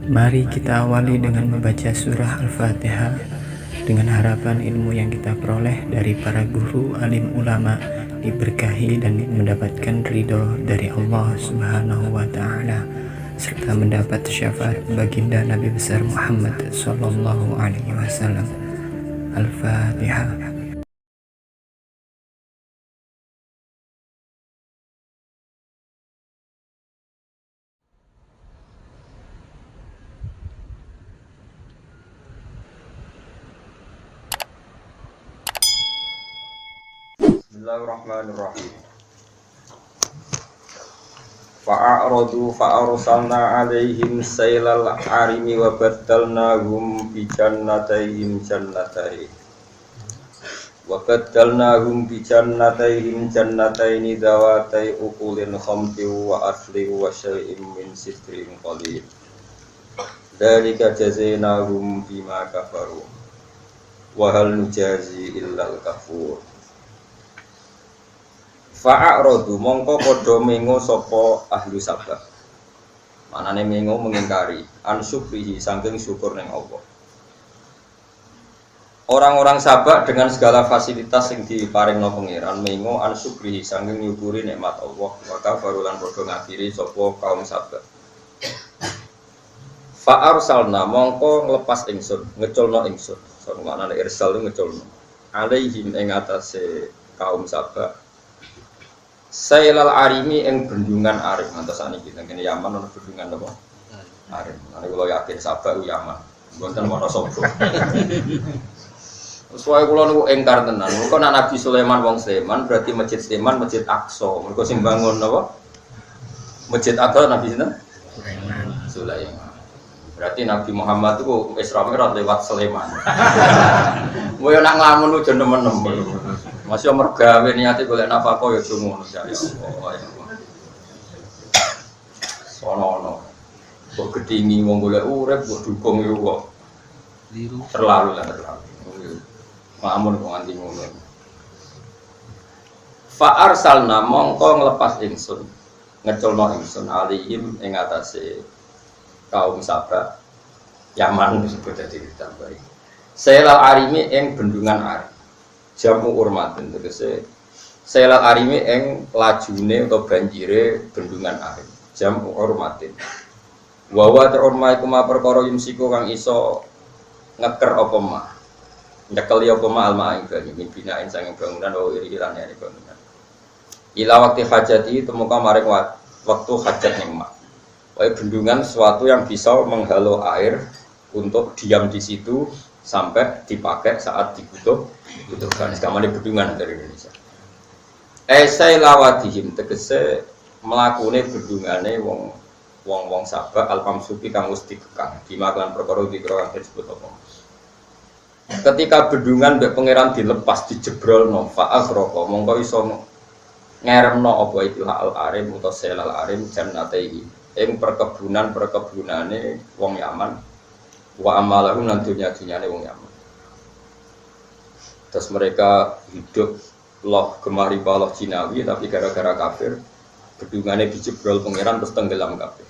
Mari kita awali dengan membaca surah Al-Fatihah dengan harapan ilmu yang kita peroleh dari para guru, alim ulama diberkahi dan mendapatkan ridho dari Allah Subhanahu wa Ta'ala, serta mendapat syafaat baginda Nabi besar Muhammad sallallahu alaihi wasallam. Al-Fatihah. Bismillahirrahmanirrahim. Fa'aradu fa'arsalna 'alaihim sailal 'arimi wa baddalnahum bi jannatayhim jannataini dawatai ukulin khamti wa asli wa syai'im min sidrin qalil. Dzalika jazainahum bima kafaru wa hal nujazi illal kafur. Fa'aradu mongko padha mengo sapa ahli Sabah. Manane mengo mengingkari an syukrihi saking syukur ning Allah. Orang-orang Sabah dengan segala fasilitas yang diparingno pangeran mengo an syukrihi saking nyukuri nikmat Allah, maka barulan padha ngafiri sapa kaum Sabah. Fa'arsalna mongko nglepas ingsun, ngeculno ingsun. Sok manane irsal ngeculno. Alaihim ing atase kaum Sabah. Sailal arimi ing bendungan arim ngantos saniki teng kene Yaman ana bendungan apa? Arim. Nek kula yakin Sabah ku Yaman. Mboten ana sapa. Sesuai kula niku engkar tenan. Kok nek Nabi Sulaiman wong Sleman berarti Masjid Sleman Masjid Aqsa. Mergo sing bangun napa? Masjid Aqsa Nabi sinten? Sulaiman. Berarti Nabi Muhammad itu Isra Mi'raj lewat Sleman. Kowe nek nglamun ku jeneng nemen. Masih mergawe niate golek nafkah ya ngono ya Allah. Sono. Kok gedhingi wong golek urip kok dukung yo kok. Terlalu. Mamun kok nganti ngono. Fa arsalna mongko nglepas ingsun. Ngeculno ingsun alihim ing atase kaum Sabah. Yaman disebut dadi ditambahi. Sailal arimi ing bendungan Arim. Jamu urmatin tegese selal arime ing lajune utawa banjire bendungan arim. Jamu urmatin. Wa wa terorma iku ma perkara yumsiku kang iso ngeker apa mah. Nyekeli apa mah alma ing banyu binain sanging bangunan wa iri-irane ane bangunan. Ila waktu hajati temuka maring waktu hajat ning mah. Wae bendungan sesuatu yang bisa menghalau air untuk diam di situ sampai dipakai saat dibutuhkan. Sekarang bendungan dari Indonesia. Esai lawadihim tegese melakune bendungane wong Sabah al-mamsuki kang wis dikekang dimakan perkara dikira disebut apa. Ketika bendungan mbek pangeran dilepas dijebrolno fa'az roko mongko iso ngeremno apa itu al-arim utawa selal arim jannataihi ing perkebunane wong Yaman. Wa amalahu lan dunyane wong Yaman. Terus mereka hidup loh gemari baloh Cinawi tapi gara-gara kafir bendungane dijebrol pangeran terus tenggelam kabeh.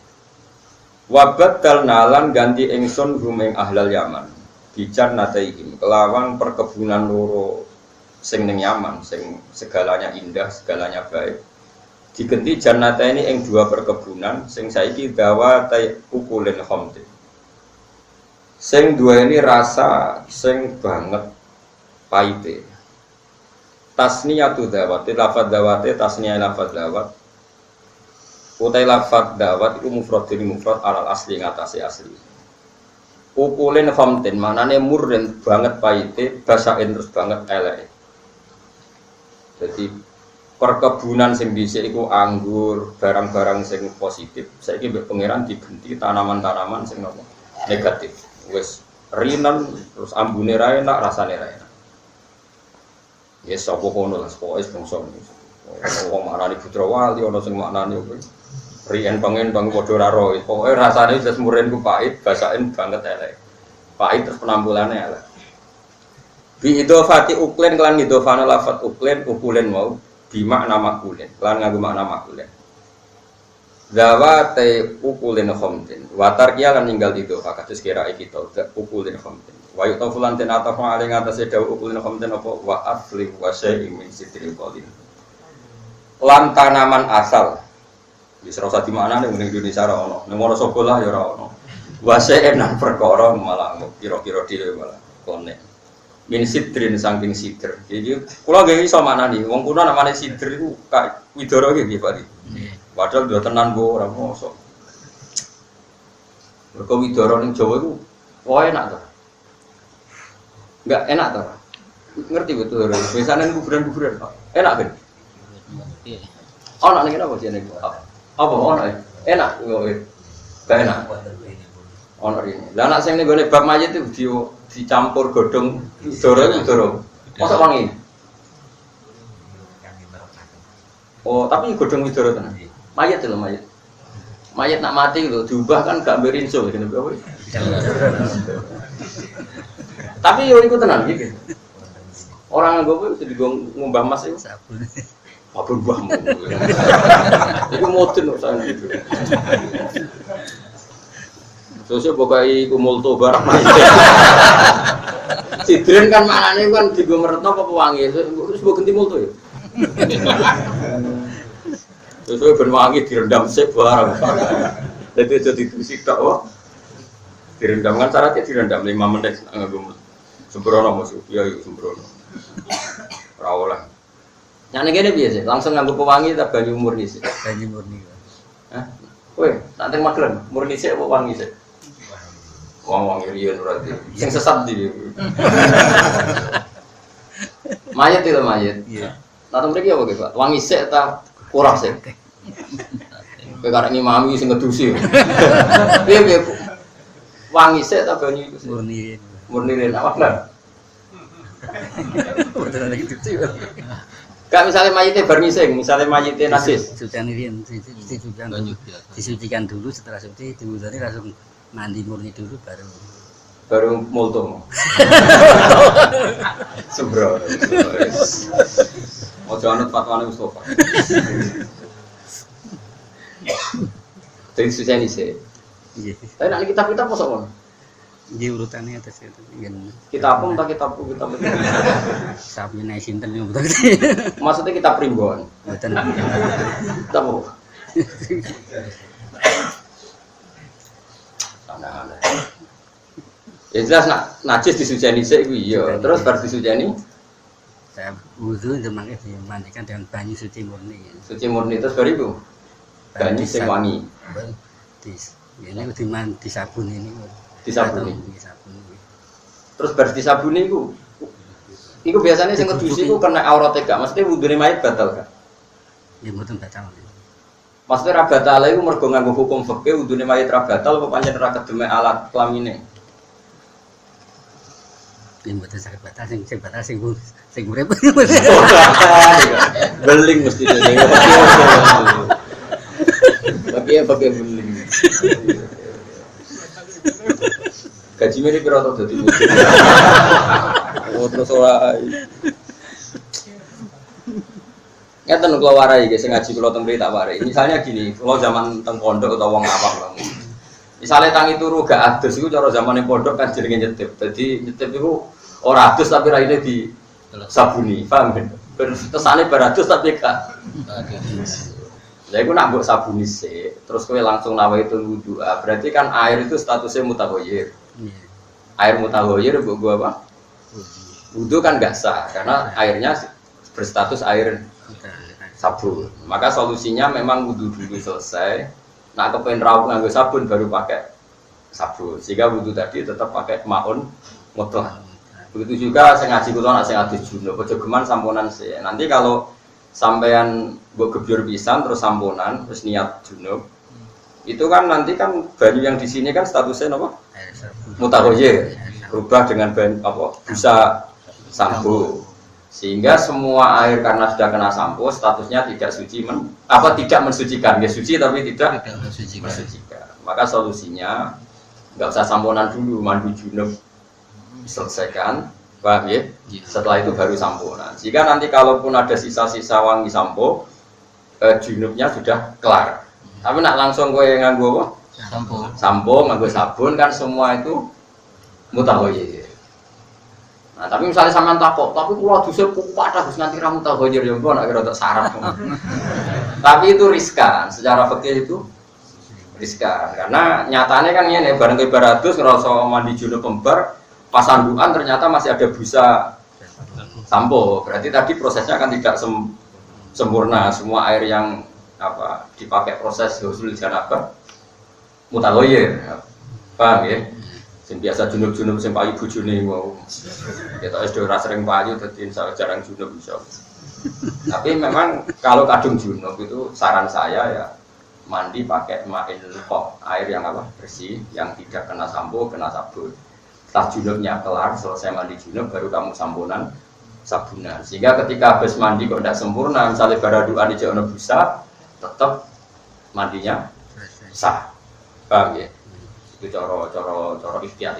Wabat kalnalan ganti ingsun rumeng ahlal Yaman bijan nataihim kelawan perkebunan loro sing ning Yaman sing segalanya indah segalanya baik digenti jannata ini ing dua perkebunan sing saiki dawa tai ukulin khamti sing dua ini rasa sing banget paite. Tasniyatu dawat, lafadz dawat, tasniyah lafadz dawat. Utai lafadz dawat itu mufrad dini mufrad alal asli ngatasi asli. Ukulin khamtin maknane murren banget paite, basain terus banget elek. Jadi perkebunan sing dhisik iku anggur, barang-barang sing positif. Saiki mbek pangeran digenti tanaman-tanaman sing negatif. Wes rinan terus ambune ra enak rasane ra enak. Ya sapa kono lah pokoke bangsa. Wong maknane putra wali ana sing maknane Rien pengen bang padha ora ro. Pokoke rasane wis muren ku pahit, basaken banget elek. Pahit terus penampilannya elek. Bi idhofati uklen kelan idhofana lafat uklen ukulen mau bi makna makulen. Kelan nganggo makna makulen. Zawate ukulin khamtin wa tarkiya lan ninggal idhofa kados kira iki to ukulin khamtin. Wa yutafulan ten atafa aling atase dawu ukulin khamtin apa wa asli wa syai'in min sitril qalin. Lan tanaman asal wis ora usah dimaknani ning Indonesia ora ono. Ning ora sekolah ya ora ono. Wase enak perkara malah kira-kira dhewe malah kone. Min sidrin saking sidr. Jadi kula nggih iso maknani. Wong kuno namane sidr iku widara nggih Pak. Padahal dua tenan go ora mosok. Mergo widara ning Jawa iku enak to. Enggak enak to. Ngerti betul. Biasane kuburan-kuburan enak kan? Iya. Ono ning apa sih ning apa ono enak kok. Gak enak. Ono rene. Lah anak sing ning gone bab mayit itu dicampur godhong widara. Mosok wangi. Oh, tapi godhong widara tenan. Mayat lho mayat. Mayat nak mati lho diubah kan gak berinso ngene apa. Tapi yo iku tenan iki. Orang nganggo kuwi mesti ngombah mas iku sabun. Sabun buahmu. Iku modern kok sana itu. Sosok pokoke iku multo barang mayit. Sidren kan maknane kan digo meretno apa wangi. Terus mbok ganti multo ya. Terus ben wangi direndam sik barang. Dadi aja ditusi tok wae. Direndam kan syaratnya direndam 5 menit nganggo sembrono musuh ya sembrono. Ora oleh. Nyane kene piye sih? Langsung nganggo pewangi ta banyu murni sih? Banyu murni. Hah? Kowe tak teng magelan murni sik apa wangi sik? Wangi riyen berarti. Sing sesat ndi. Mayit itu mayit. Iya. Nah, mriki apa Pak? Wangi sik ta kurang sih. Kowe karek ngimami sing ngedusi. Piye wangi sik ta banyu iku sik? Murni. Murni apa kan? Betul lagi gitu. Kak misalnya mayitnya bernising, misalnya mayitnya nasis. Sucian riyen disucikan dulu setelah suci diwudani langsung mandi murni dulu baru multo. Sembrono. Ojo anut fatwane Mustofa. Jadi susah nih sih. Iya. Tapi nak kitab-kitab apa soal? Di urutannya atas itu. Kitab apa? Entah kitab apa? Kitab apa? Sapi naik sinten yang betul. Maksudnya kitab primbon. Betul. Kitab apa? Aneh-aneh. Ya jelas najis disujani sih, iya. Terus baru disujani. Saya wudu demangnya dimandikan dengan banyu suci murni. Suci murni terus baru itu banyu sing wangi. Ini disabun ini. Disabuni. Terus baru disabuni itu. Iku biasanya sing ngedusi iku kena aurate gak, mesti wudune mayit batal kan? Ya mboten batal. Maksudnya ra batal iku mergo nganggo hukum fikih wudune mayit ra batal apa pancen ra kedeme alat kelaminnya? Mboten saged batal sing batal sing urip. Beling mesti dene. Pakai beling. Gaji mirip piro to dadi. Oh terus ora. Ngeten kula warai guys sing ngaji kula teng mriki tak warai. Misalnya gini, kula zaman teng pondok utawa wong awam lah. Misale tangi turu gak adus iku cara zamane pondok kan jenenge nyetip. Dadi nyetip iku ora adus tapi raine di sabuni, paham kan? Kesane bar adus tapi gak. Lah iku nak mbok sabuni sik, terus kowe langsung nawaitul wudu. Berarti kan air itu statusnya mutaghayyir. Air mutaghayyir mbok gua apa? Wudu kan enggak sah karena airnya berstatus air sabun. Maka solusinya memang wudu dulu selesai. Nah, kepengen rawuh nganggo sabun baru pakai sabun. Sehingga wudu tadi tetap pakai maun mutlak. Begitu juga sing ngaji kula nek sing adus junub aja geman samponan sih. Nanti kalau sampean mbok gebyur pisan terus samponan terus niat junub. Itu kan nanti kan banyu yang di sini kan statusnya apa? Mutaghayyir. Berubah dengan banyu apa? Busa sampo. Sehingga semua air karena sudah kena sampo statusnya tidak suci tidak mensucikan. Ya suci tapi tidak mensucikan. Maka solusinya nggak usah samponan dulu, mandi junub selesaikan, paham ya? Setelah itu baru samponan. Jika nanti kalaupun ada sisa-sisa wangi sampo, junubnya sudah kelar. Tapi nak langsung gue nganggo apa? Sampo nganggo sabun kan semua itu mutaghayyir. Nah, tapi misalnya sampean takok, tapi kula dhisik kupat harus nganti ra mutaghayyir ya engko nek rada saraf. Tapi itu riskan, secara fikih itu riskan karena nyatanya kan ngene bareng ke baratus ngerasa mandi junub pembar pas sandukan ternyata masih ada busa sampo. Berarti tadi prosesnya kan tidak sempurna. Semua air yang dipakai proses ghusl janabah mutaghayyir. Paham ya? Sing biasa junub-junub sing payu bojone wau. Kita SD ora sering payu dadi jarang junub iso. Tapi memang kalau kadung junub itu saran saya ya mandi pakai ma'il kok, air yang bersih, yang tidak kena sampo, kena sabun. Setelah junubnya kelar, selesai mandi junub baru kamu samponan sabunan. Sehingga ketika habis mandi kok tidak sempurna, misalnya baraduan di jono busa, tetap mandinya sah. Paham ya? Itu coro ikhtiar.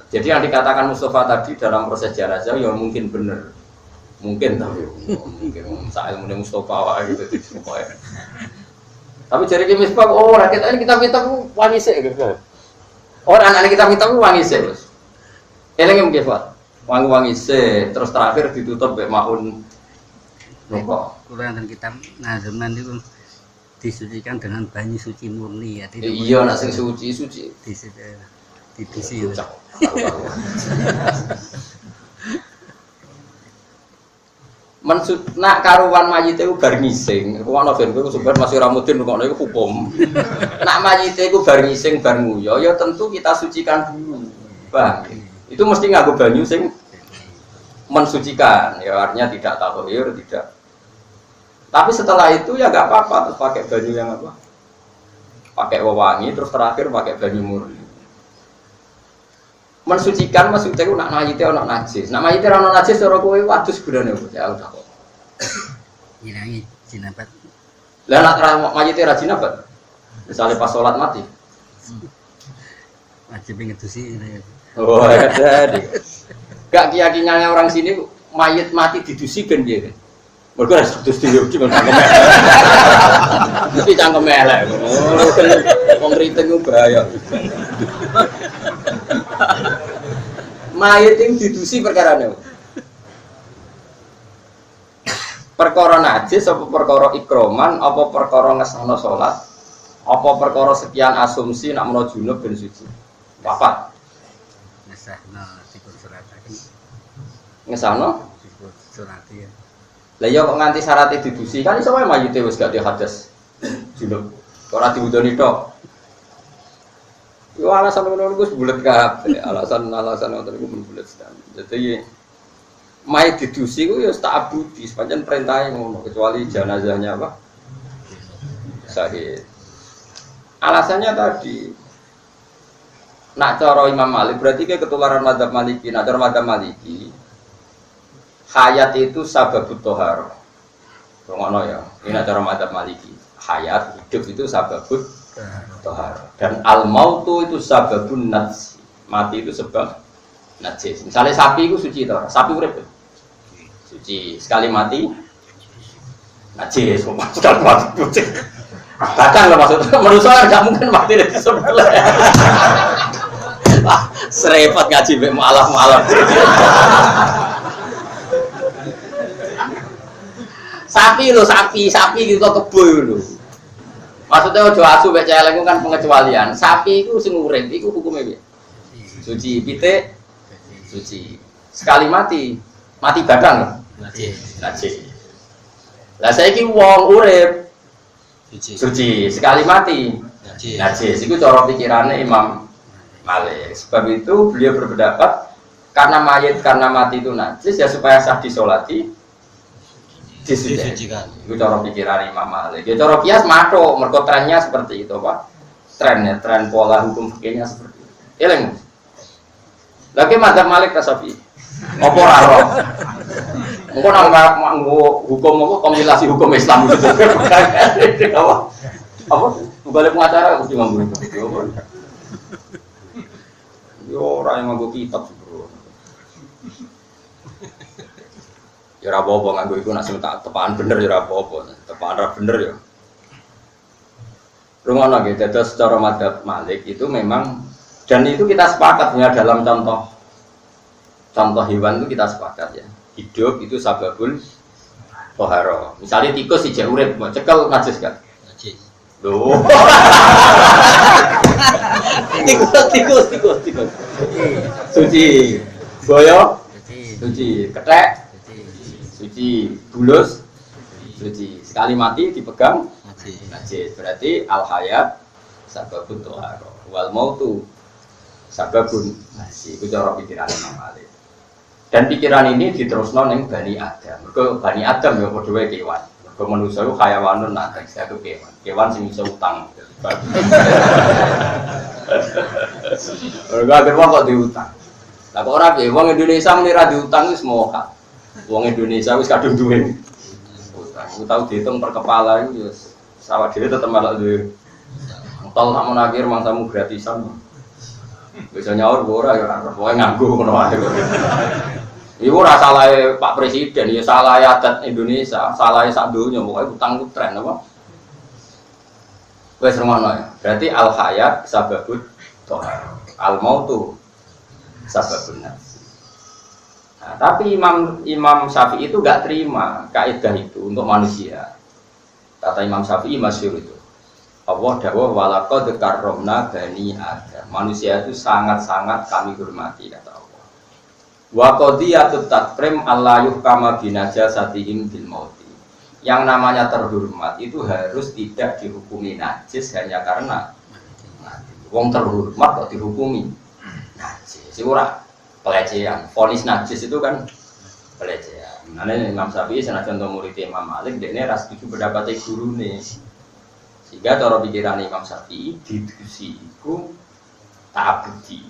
Jadi yang dikatakan Mustafa tadi dalam proses jenazah ya mungkin benar, mungkin mungkin saya ilmu Mustafa gitu pokoknya. Tapi jadi Misbah rakyat ini kita wangi sih gitu. Orang anak kita wangi sih bos. Eleng mungkin buat wangi sih terus terakhir ditutup be maun nopo. Kurang dan kita nazaman itu disucikan dengan banyu suci murni ya. Iya, nak sing suci. Dibisi. Nak karuan mayit itu bar ngising. Kuwi ana ben kowe sebenarnya masih ramudin kok niku hukum. Nak mayit itu bar ngising bar nguyo ya tentu kita sucikan dulu. Bang. Itu mesti nganggo banyu sing mensucikan. Ya artinya tidak tahoir, tidak. Tapi setelah itu ya nggak apa-apa, terus pakai banyu yang pakai wewangi, terus terakhir pakai banyu murni. Mensucikan maksudnya itu nak mayite ana najis. Nak mayite ana najis cara kowe wadus gunane opo ya udah kok. Ngilangi jinabat. Lah nak mayite ra jinabat. Misalnya pas sholat mati. Wajib ngedusi. Oh, ada. Gak keyakinannya orang sini mayit mati didusi ben piye? Mergo ora terus diuji men cangkem. Mesti cangkem elek. Wong riting ku bahaya. Mayit sing didusi perkarane. Perkara najis apa perkara ikroman apa perkara ngesahno salat apa perkara sekian asumsi nak menawa junub ben suci. Papat. Ngesahno dipun surataken. Ngesahno Dipun surati ya. Lah ya kok nganti syaratnya didusi kan iso wae mayite wis gak dihadas junub. Ora diwudoni tok. Yo alasan ngono iku bulet kabeh. Alasan ngoten iku bulet sedang. Jadi mayit didusi ku ya tak abudi, sepanjang perintahnya ngono kecuali jenazahnya apa? Sahih. Alasannya tadi nak cara Imam Malik berarti ke ketularan madzhab Maliki. Nak cara madzhab Maliki hayat itu sababut tohar. Ngono ya. Ini cara madzhab Maliki. Hayat hidup itu sababut tohar. Dan al mautu itu sababun najis. Mati itu sebab najis. Misalnya sapi itu suci toh. Sapi urip. Suci. Sekali mati najis. Sekali mati suci. Kadang lah maksudnya manusia enggak mungkin mati dari sebelah. Serepot ngaji mbek malam-malam. Sapi gitu kebo lho. Maksudnya ojo asu mek celeng kan pengecualian. Sapi iku sing urip iku hukume piye? Suci, pitik suci. Sekali mati badan lho. Najis. Lah saiki wong urip suci, sekali mati najis. Iku cara pikirane Imam Malik. Sebab itu beliau berpendapat karena mati itu najis ya supaya sah disolati disucikan. Itu cara pikiran Imam Malik. Ya cara kias mato, mergo trennya seperti itu, Pak. Tren pola hukum fikihnya seperti itu. Eling. Lagi madzhab Malik ta Syafi'i? Apa ora ro? Engko nang nganggo hukum apa kompilasi hukum Islam gitu. Apa? Balik pengacara mesti nganggo itu. Yo ora yang nganggo kitab bro. Ya ora apa-apa nganggo iku nek sing tak tepaan bener ya ora apa-apa. Tepaan ra bener ya. Rungono nggih, dados secara madzhab Malik itu memang dan itu kita sepakat ya dalam contoh hewan itu kita sepakat ya. Hidup itu sababul toharo. Misalnya tikus ijek urip, mbok cekel najis kan? Najis. Loh. tikus. Suci. Boyo? Suci. Kethek? Suci. Bulus? Suci. Sekali mati dipegang? Najis. Berarti al-hayat sababun toharo. Wal mautu sababun najis. Itu cara pikiran Imam Malik. Dan pikiran ini diterusno ning Bani Adam. Mergo Bani Adam ya padha wae kewan. Mergo manusa iku hayawanun natek satu kewan. Kewan sing iso utang. Mergo akhir kok diutang. Lah kok ora piye wong Indonesia muni ra diutang wis mokat. Wong Indonesia wis kadung duwe utang. Ku tau diitung per kepala iku ya sawah dhewe tetep malah duwe. Tol sakmono akhir mangsamu gratisan. Bisa nyaur ora ya ora pokoke nganggo ngono wae. Iku ora salahe Pak Presiden, ya salahe adat Indonesia, salahe sak donya pokoke utang ku tren apa. Wes rumono ya. Berarti al hayat sababut tohar. Al mautu sababun nas. Nah, tapi Imam Syafi'i itu enggak terima kaidah itu untuk manusia. Kata Imam Syafi'i masyhur itu. Allah dawuh walaqad karramna bani Adam. Manusia itu sangat-sangat kami hormati kata Allah. Wa qadiyatut takrim alla yuhkama binajasatihim bil mauti. Yang namanya terhormat itu harus tidak dihukumi najis hanya karena mati. Wong terhormat kok dihukumi najis. Sing ora pelecehan. Vonis najis itu kan pelecehan. Nah, Imam Syafi'i senajan to murid Imam Malik dekne ra setuju pendapat gurune. Sehingga cara pikiran Imam Syafi'i diskusi itu ta'abudi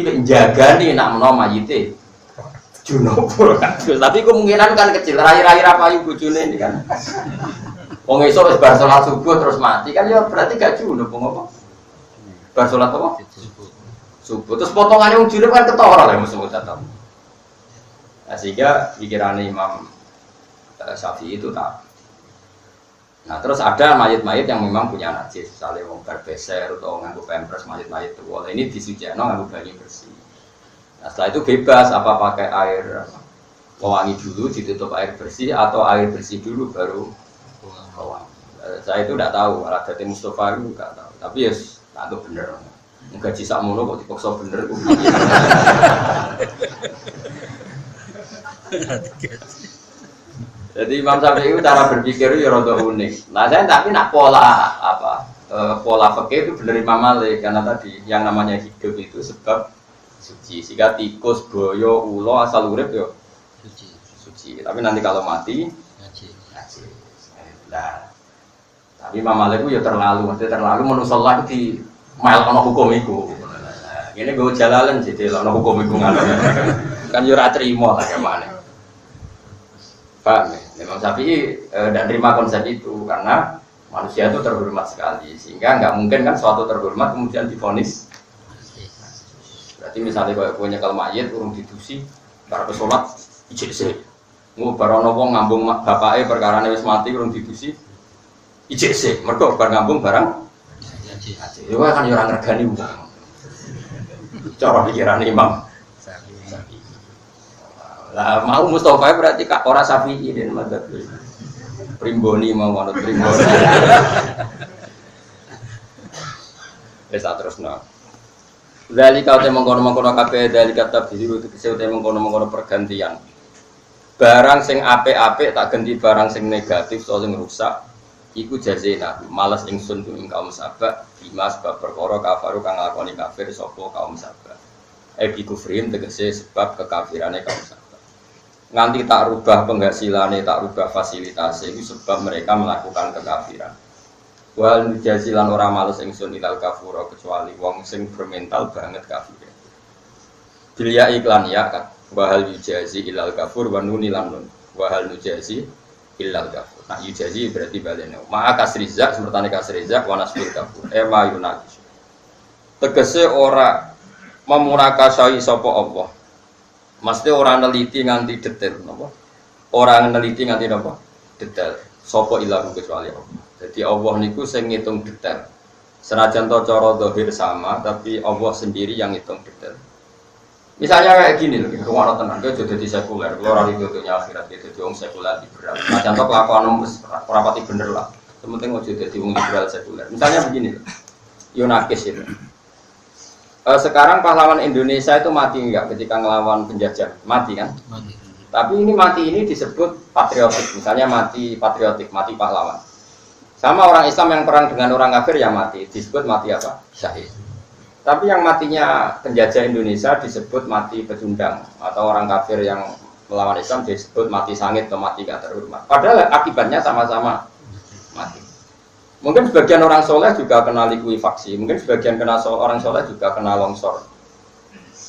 penjaga nih nak menawa mayite junubur kan. Tapi kemungkinan kan kecil, rai-rai rapayu bojone ini kan. Wong esuk wis bar salat subuh terus mati kan ya berarti gak junub apa? Bar salat apa? Subuh. Terus potongannya wong junub kan ketara lah mesti tetap. Nah, sehingga pikiran Imam Syafi'i itu tak. Nah terus ada mayit-mayit yang memang punya najis, misalnya wong berbeser atau nganggo pampers mayit-mayit itu, boleh ini disucikan nganggo banyu bersih. Nah setelah itu bebas apa pakai air pewangi dulu ditutup air bersih atau air bersih dulu baru pewangi. Saya itu tidak tahu, malah dari Mustafa itu nggak tahu, tapi ya tak tahu bener. Gaji sakmono kok dipaksa bener. Jadi Imam Syafi'i itu cara berpikir itu ya rada unik. Nah saya tapi nak pola pola fikih itu benar Imam Malik karena tadi yang namanya hidup itu sebab suci. Sehingga tikus, boyo, ulo asal urip yo suci. Tapi nanti kalau mati najis. Nah, tapi Imam Malik itu ya terlalu manusia Allah di mail ono hukum itu. Ini gue jalalan jadi ono hukum itu kan yo ora trimo lah gimana. Paham ya? Memang Syafi'i tidak terima konsep itu karena manusia itu terhormat sekali sehingga nggak mungkin kan suatu terhormat kemudian divonis. Berarti misalnya kalau punya kalau mayit urung didusi para pesolat ijek mau barono wong ngambung bapake perkarane wis mati urung didusi ijek mergo bar ngambung barang ya kan yo ora ngregani wong. Cara pikiran Imam lah mau Mustafa berarti kak orang Syafi'i dan madzhab primboni mau manut primboni. Wis terusno. Dari kau temong kono kabeh dari kata biru tegese temong kono pergantian. Barang sing apik-apik tak ganti barang sing negatif soal sing rusak iku jazena malas ingsun ing kaum sabak dimas bab perkara kafaru kang lakoni kafir sapa kaum sabak. Ebi kufrin tegese sebab kekafirane kaum sabak. Nganti tak rubah penghasilannya, tak rubah fasilitasnya itu sebab mereka melakukan kekafiran. Wal jazilan orang males ingsun ilal kafuro kecuali wong sing bermental banget kafir. Bilia iklan ya kan. Wahal yujazi ilal kafur wa nunilan nun. Wahal yujazi ilal kafur. Nah yujazi berarti balene. Maka kasrizak semertane kasrizak wa nasbil kafur. Ma yunaqis. Tegese ora memurakasai sapa Allah. Mesti ora neliti nganti detail napa? Ora neliti nganti napa? Detail. Sapa ilahu kecuali Allah. Jadi Allah niku sing ngitung detail. Senajan to cara zahir sama, tapi Allah sendiri yang ngitung detail. Misalnya kayak gini loh, rumah tenang, dia jadi sekuler, keluar dari dunia akhirat, dia jadi orang sekuler liberal. Nah contoh kelakuan rapati bener lah, sementing mau jadi orang liberal sekuler. Misalnya begini loh, Yunakis itu. Sekarang pahlawan Indonesia itu mati enggak ketika ngelawan penjajah? Mati kan? Mati. Tapi ini mati ini disebut patriotik, misalnya mati patriotik, mati pahlawan. Sama orang Islam yang perang dengan orang kafir ya mati, disebut mati apa? Syahid. Tapi yang matinya penjajah Indonesia disebut mati pecundang, atau orang kafir yang melawan Islam disebut mati sangit atau mati gak terhormat. Padahal akibatnya sama-sama mati. Mungkin sebagian orang soleh juga kena likuifaksi, mungkin sebagian orang soleh juga kena longsor.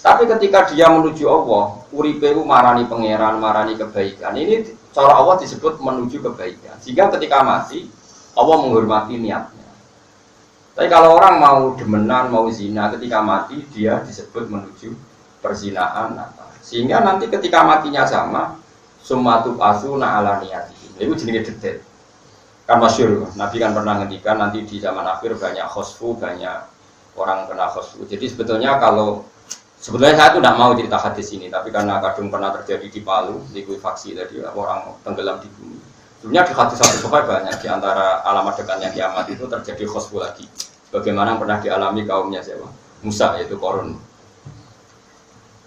Tapi ketika dia menuju Allah, uripewu marani pangeran, marani kebaikan. Ini cara Allah disebut menuju kebaikan. Sehingga ketika mati, Allah menghormati niatnya. Tapi kalau orang mau demenan, mau zina, ketika mati dia disebut menuju perzinaan. Sehingga nanti ketika matinya sama, summatu asuna ala niyati. Itu jenis detail. Kan masyhur, Nabi kan pernah ngendikan nanti di zaman akhir banyak khosfu, banyak orang kena khosfu. Jadi sebetulnya sebetulnya saya itu tidak mau cerita hadis ini, tapi karena kadung pernah terjadi di Palu, likuifaksi tadi orang tenggelam di bumi. Sebenarnya di hadis satu banyak di antara alamat dekatnya kiamat itu terjadi khosfu lagi. Bagaimana yang pernah dialami kaumnya siapa? Musa yaitu Korun.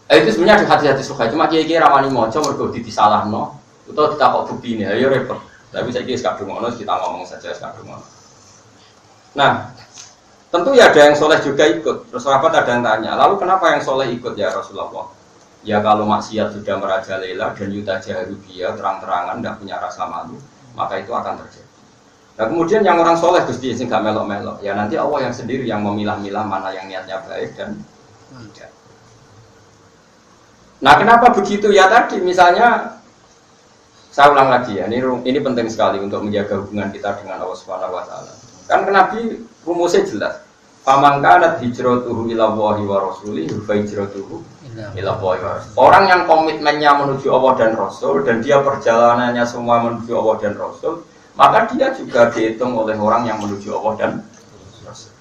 Itu sebenarnya di hadis-hadis suka cuma kiai-kiai ramani moco mergo disalahno atau ditakok bukti ini, ayo repot. Tapi saya kira kadung ono kita ngomong saja kadung ono. Nah, tentu ya ada yang soleh juga ikut. Terus sahabat ada yang tanya, lalu kenapa yang soleh ikut ya Rasulullah? Ya kalau maksiat sudah merajalela dan yuta jaharubiyah terang-terangan tidak punya rasa malu, maka itu akan terjadi. Nah kemudian yang orang soleh Gusti sing gak melok-melok, ya nanti Allah yang sendiri yang memilah-milah mana yang niatnya baik dan tidak. Nah kenapa begitu? Ya tadi misalnya saya ulang lagi ya, ini penting sekali untuk menjaga hubungan kita dengan Allah Subhanahu wa taala. Kan Nabi rumusnya jelas. Faman kanat hijratuhu ila Allahi wa rasulihi fa hijratuhu ila Allahi wa rasulihi. Orang yang komitmennya menuju Allah dan Rasul dan dia perjalanannya semua menuju Allah dan Rasul, maka dia juga dihitung oleh orang yang menuju Allah dan Rasul.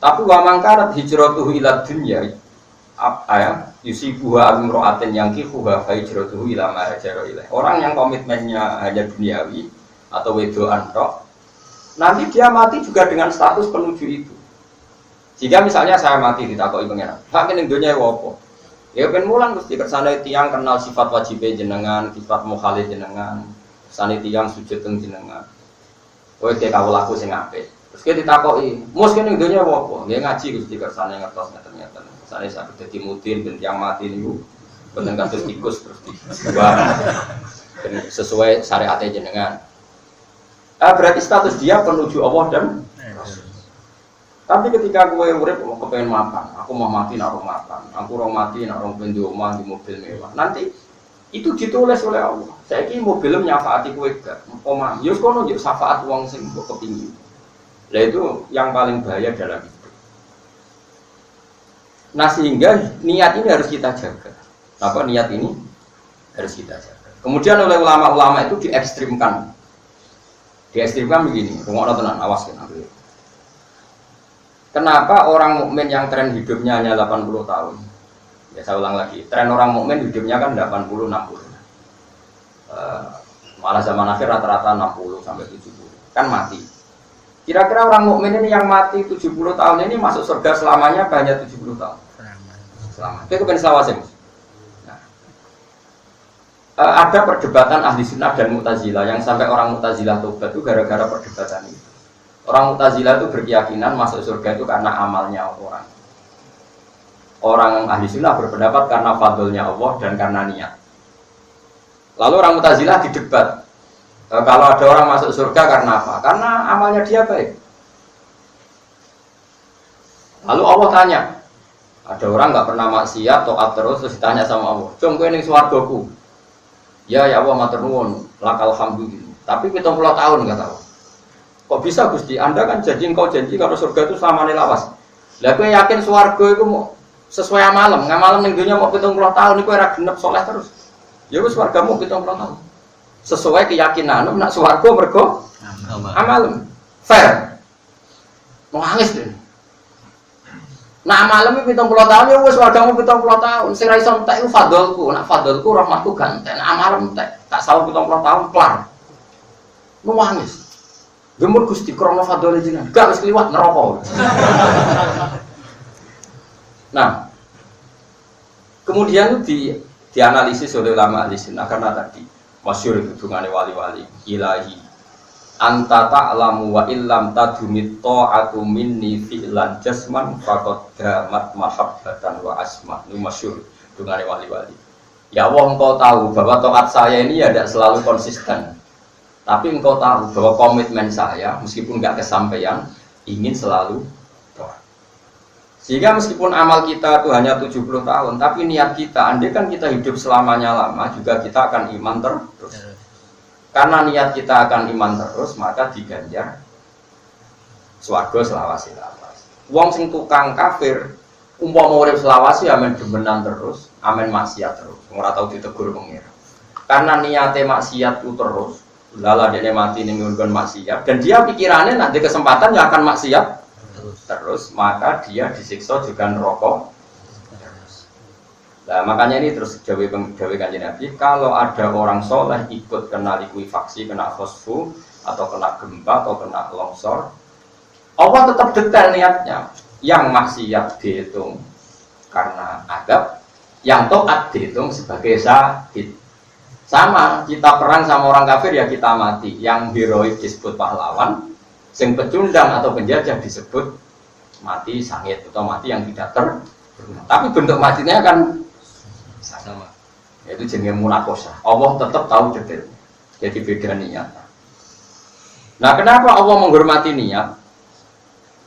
Tapi wa man kanat hijratuhu ila dunya yusibuha amra'atin yankihuha fa hijratuhu ila ma hajara ilaih. Orang yang komitmennya hanya duniawi atau wedoan tok, nanti dia mati juga dengan status penuju itu. Jika misalnya saya mati ditakoki pengen, "Hak ning donya apa?" Ya ben mulang mesti kersane tiyang kenal sifat wajib jenengan, sifat mukhalif jenengan, sane tiyang sujud teng jenengan. Kowe teh kawulaku sing apik. Terus kita ditakoki, "Mus ning donya apa?" Nggih ngaji Gusti kersane ngertos ngeten-ngeten. Sane saged dadi mudin ben tiyang mati niku boten kados tikus terus dibuang sesuai syariat jenengan. Berarti status dia penuju Allah dan Rasul. Tapi ketika gue urip mau kepengen makan, aku mau mati nak makan, aku mau mati nak pengen di rumah di mobil mewah. Nanti itu ditulis oleh Allah. Saya kira mobilnya nyafaati gue gak, omah. Yus kono yuk syafaat uang sing gue kepingin. Nah itu yang paling bahaya dalam itu. Nah sehingga niat ini harus kita jaga. Apa niat ini harus kita jaga. Kemudian oleh ulama-ulama itu diekstrimkan. Diekstrimkan begini, rumah tenan, awas kan. Kenapa orang mukmin yang tren hidupnya hanya 80 tahun? Ya saya ulang lagi, tren orang mukmin hidupnya kan 80-60. Malah zaman akhir rata-rata 60 sampai 70. Kan mati. Kira-kira orang mukmin ini yang mati 70 tahun ini masuk surga selamanya hanya 70 tahun. Selama. Itu kan selawase. Ada perdebatan ahli sunnah dan mu'tazilah yang sampai orang mu'tazilah tobat itu gara-gara perdebatan itu. Orang mu'tazilah itu berkeyakinan masuk surga itu karena amalnya orang. Orang ahli sunnah berpendapat karena fadlnya Allah dan karena niat. Lalu orang mu'tazilah didebat. Kalau ada orang masuk surga karena apa? Karena amalnya dia baik. Lalu Allah tanya, Ada orang nggak pernah maksiat, taat terus ditanya sama Allah, "Cung, kowe ning swargaku?" "Ya, ya Allah, matur nuwun, lakal hamdu." Tapi 70 tahun nggak tahu. Kok bisa Gusti? Anda kan engkau janji kalau surga itu selamanya lawas. Lah kowe yakin swarga itu mau sesuai amalem, ngamalem ning dunya mau 70 tahun iku ora genep saleh terus. Ya wis swargamu 70 tahun. Sesuai keyakinanmu nak swarga mergo amalem. Fair. Nangis deh. Nah malam itu 70 tahun ya wis swargamu 70 tahun. Sing ra iso entek iku fadlku, nak fadlku rahmatku ganten. Nah malam entek, tak sahur 70 tahun kelar. Nangis. Gemur Gusti krana fadhole jenengan. Gak wis kliwat neraka. Nah, kemudian dianalisis oleh ulama ahli-sunnah karena tadi masyhur hubungannya wali-wali ilahi anta ta'lamu wa illam tadumit ta'atu minni fi'lan jasman faqad damat mahabbatan wa asma. Ini masyhur hubungannya wali-wali. Ya Allah, engkau tahu bahwa taat saya ini ya tidak selalu konsisten. Tapi engkau tahu bahwa komitmen saya meskipun nggak kesampaian ingin selalu doa. Sehingga meskipun amal kita itu hanya 70 tahun, tapi niat kita, andai kan kita hidup selamanya lama, juga kita akan iman terus. Karena niat kita akan iman terus, maka diganjar swarga selawasi-lawas. Wong sing tukang kafir, umpama urip selawasi amen demenan terus, amen maksiat terus. Ora tau ditegur pengira. Karena niate maksiat itu terus, lala dia mati ning nggon maksiat dan dia pikirannya nanti kesempatan yang akan maksiat terus maka dia disiksa juga neraka terus. Nah makanya ini terus jawi Kanjeng Nabi, kalau ada orang soleh ikut kena likuifaksi, kena fosfu atau kena gempa atau kena longsor, Allah tetap detail niatnya. Yang maksiat dihitung karena adab, yang taat dihitung sebagai syahid. Sama, kita perang sama orang kafir ya kita mati. Yang heroik disebut pahlawan, yang pecundang atau penjajah disebut mati sangit atau mati yang tidak terbunuh. Tapi bentuk matinya kan sama. Yaitu jenis munakosa. Allah tetap tahu detail. Jadi beda niat. Nah, kenapa Allah menghormati niat?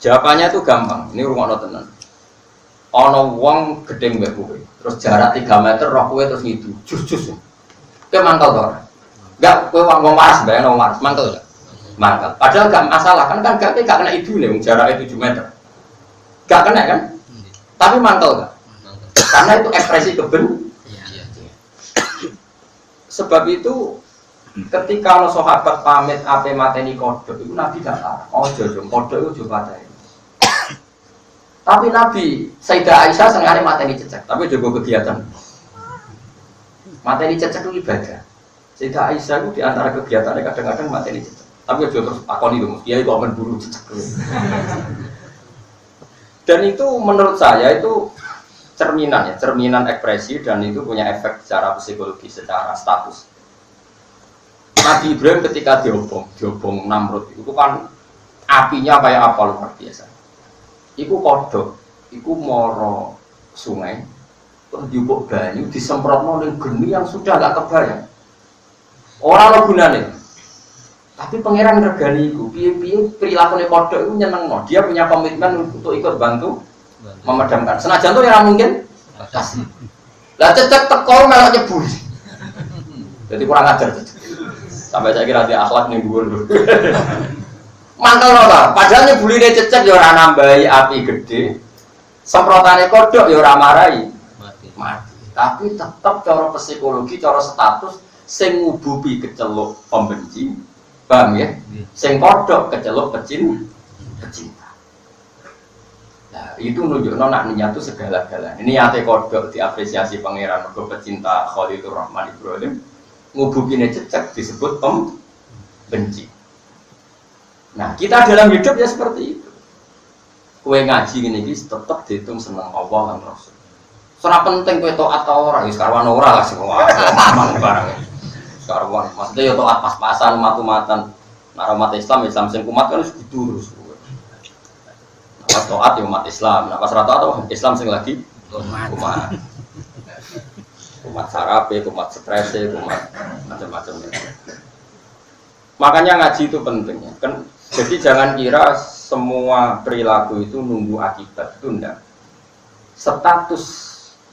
Jawabannya itu gampang. Ini rumah tenan. Ono wong gedeng mbek kowe. Terus jarak 3 meter roh kowe terus ngidu. Jus-jus. Kowe mangkel to ora? Enggak, kowe wong waras bayang wong waras, mangkel enggak? Mangkel. Padahal enggak masalah kan gak kena idune wong jaraknya 7 meter. Enggak kena kan? Tapi mangkel enggak? Karena itu ekspresi Sebab itu ketika ono sahabat pamit ape mateni kodhok itu Nabi gak larang. Ojo dong, kodhok itu juga pateni. Tapi Nabi Sayyidah Aisyah senengane mateni cecek, tapi juga kegiatan. Materi cecek itu ibadah. Sayyidah Aisyah itu diantara kegiatannya kadang-kadang materi cecek. Tapi juga terus akoni itu, dia itu akan buru cecek. Dan itu menurut saya itu cerminan ya, cerminan ekspresi dan itu punya efek secara psikologi, secara status. Nabi Ibrahim ketika diobong Namrud itu kan apinya kayak apa luar biasa. Iku kodok, iku moro sungai. Diubuk banyu disemprotno ning geni yang sudah gak kebayang. Ora ono gunane. Tapi pangeran regani iku, piye-piye prilakune kodhok iku nyenengno. Dia punya komitmen untuk ikut bantu memadamkan. Senajan to ora mungkin pasti. Lah cecek teko melok nyebul. Jadi kurang ajar cecek. Sampai saya kira dia akhlak ning dhuwur. Mantel ora, padahal nyebuline cecek ya ora nambahi api gede. Semprotane kodhok ya ora marahi mati. Tapi tetap cara psikologi, cara status sing ngububi keceluk pembenci, paham ya? Sing kodhok keceluk pecinta. Nah, itu nunjukno nak niat itu segala-galanya. Niate kodhok diapresiasi pangeran mergo pecinta Khalilur Rahman Ibrahim, ngububine cecek disebut pembenci. Nah, kita dalam hidup ya seperti itu. Kowe ngaji ngene iki tetep dihitung seneng Allah lan Rasul. Ora penting kowe taat atau ora, wis karwan ora lah sing aman barang. Karwan, maksudnya ya taat pas-pasan, umat-umatan. Nah, umat Islam sing kumat kan wis diurus. Nah, taat ya umat Islam. Nah, pas ra taat Islam sing lagi umat. Umat sarape, umat strese, umat macam-macam. Makanya ngaji itu penting ya. Kan jadi jangan kira semua perilaku itu nunggu akibat, itu enggak. status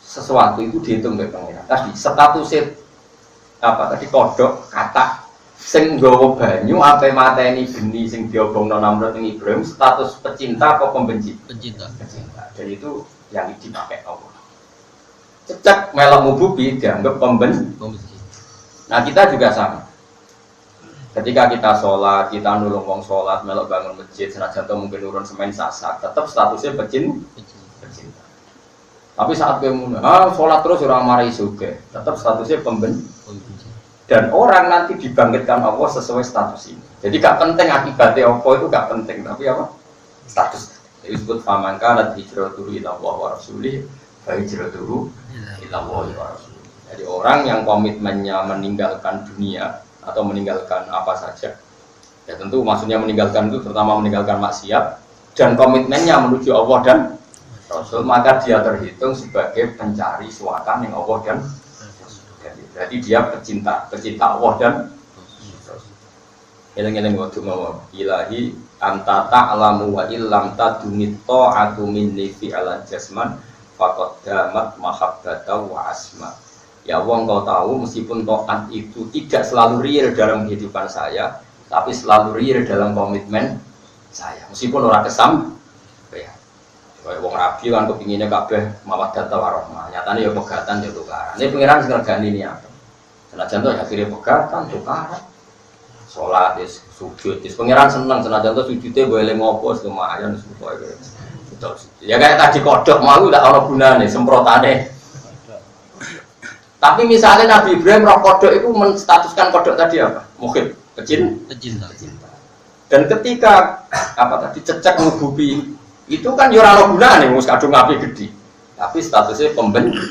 sesuatu itu dihitung oleh pengiran. Tadi statusnya apa tadi kodok kata sing nggawa banyu ape mateni geni sing diobongno Namrud ing Ibrahim status pecinta apa pembenci? Pecinta. Dan itu yang dipakai Allah. Cecek melok mububi dianggap pembenci. Nah kita juga sama. Ketika kita sholat, kita nulung wong sholat, melok bangun masjid, senajan to mungkin urun semen sasak, tetap statusnya pecinta. Tapi saat kamu sholat terus orang marahi suge, tetap statusnya pembenci. Dan orang nanti dibangkitkan Allah sesuai status ini. Jadi gak penting akibatnya apa itu gak penting, tapi apa? Status. Jadi disebut famankanat hijratuhu ila Allah wa rasulih, fa hijratuhu ila Allah wa rasulih. Jadi orang yang komitmennya meninggalkan dunia atau meninggalkan apa saja, ya tentu maksudnya meninggalkan itu terutama meninggalkan maksiat dan komitmennya menuju Allah dan Rasul, maka dia terhitung sebagai pencari suaka yang Allah dan jadi dia pecinta Allah dan eleng-eleng waktu mau ilahi anta ta'lamu wa illam tadunit ta'atu minni fi ala jasman faqad damat mahabbata wa asma. Ya Allah, engkau tahu meskipun taat itu tidak selalu real dalam kehidupan saya, tapi selalu real dalam komitmen saya. Meskipun orang kesam, ya. Kayak wong rabi kan kepinginnya kabeh mawaddah warahmah. Nyatane ya pegatan ya tukaran. Ini pengiran sing regani niat. Senajan to akhirnya pegatan tukaran. Salat wis sujud, wis pengiran seneng senajan to sujude boleh ngopo lumayan supaya betul. Ya kayak tadi kodok mau ndak ana gunane semprotane. Tapi misalnya Nabi Ibrahim roh kodok itu menstatuskan kodok tadi apa? Mukhib, pecinta. Dan ketika apa tadi cecek ngububi itu kan ya ora ono gunane wis kadung api gede. Tapi statusnya pembenci.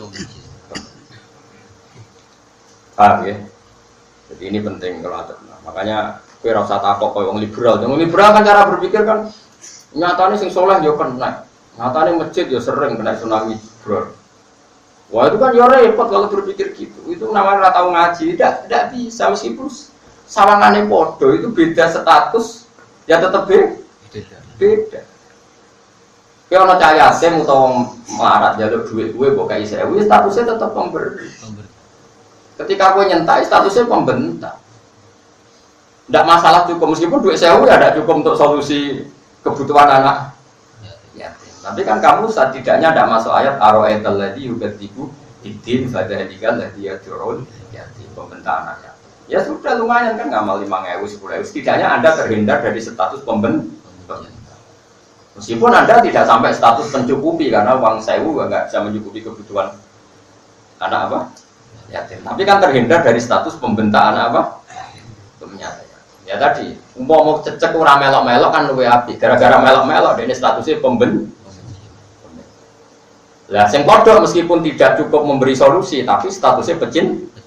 Paham ya? Jadi ini penting kalau ada. Makanya kowe ora usah takok koyo wong liberal. Wong liberal kan cara berpikir kan nyatane sing saleh ya kena. Nyatane masjid ya sering kena tsunami, bro. Wah itu kan ya repot kalau berpikir gitu. Itu namanya ora tau ngaji, tidak bisa meskipun sawangane podo itu beda status, ya tetap beda. Kalau ana cahaya sem utawa melarat jalur duit gue mbok kai 1000, statusnya tetap pemberi. Ketika gue nyentak statusnya pembentak. Tidak masalah cukup meskipun duit 1000 ya tidak cukup untuk solusi kebutuhan anak. Ya. Tapi kan kamu setidaknya tidak masuk ayat aro'etal ladzi yukadibu idin fadhalika ladzi yadurul yatim pembentak anaknya. Ya sudah lumayan kan ngamal 5.000 10.000 setidaknya Anda terhindar dari status pembentak. Meskipun Anda tidak sampai status mencukupi karena uang 1.000 enggak bisa mencukupi kebutuhan anak apa? Yatim. Tapi kan terhindar dari status pembentak anak apa? Pembentak. Ya tadi, mau cecek ora melok-melok kan luwe apik. Gara-gara melok-melok dene statusnya pembentak. Lah sing kodok meskipun tidak cukup memberi solusi tapi statusnya pecinta.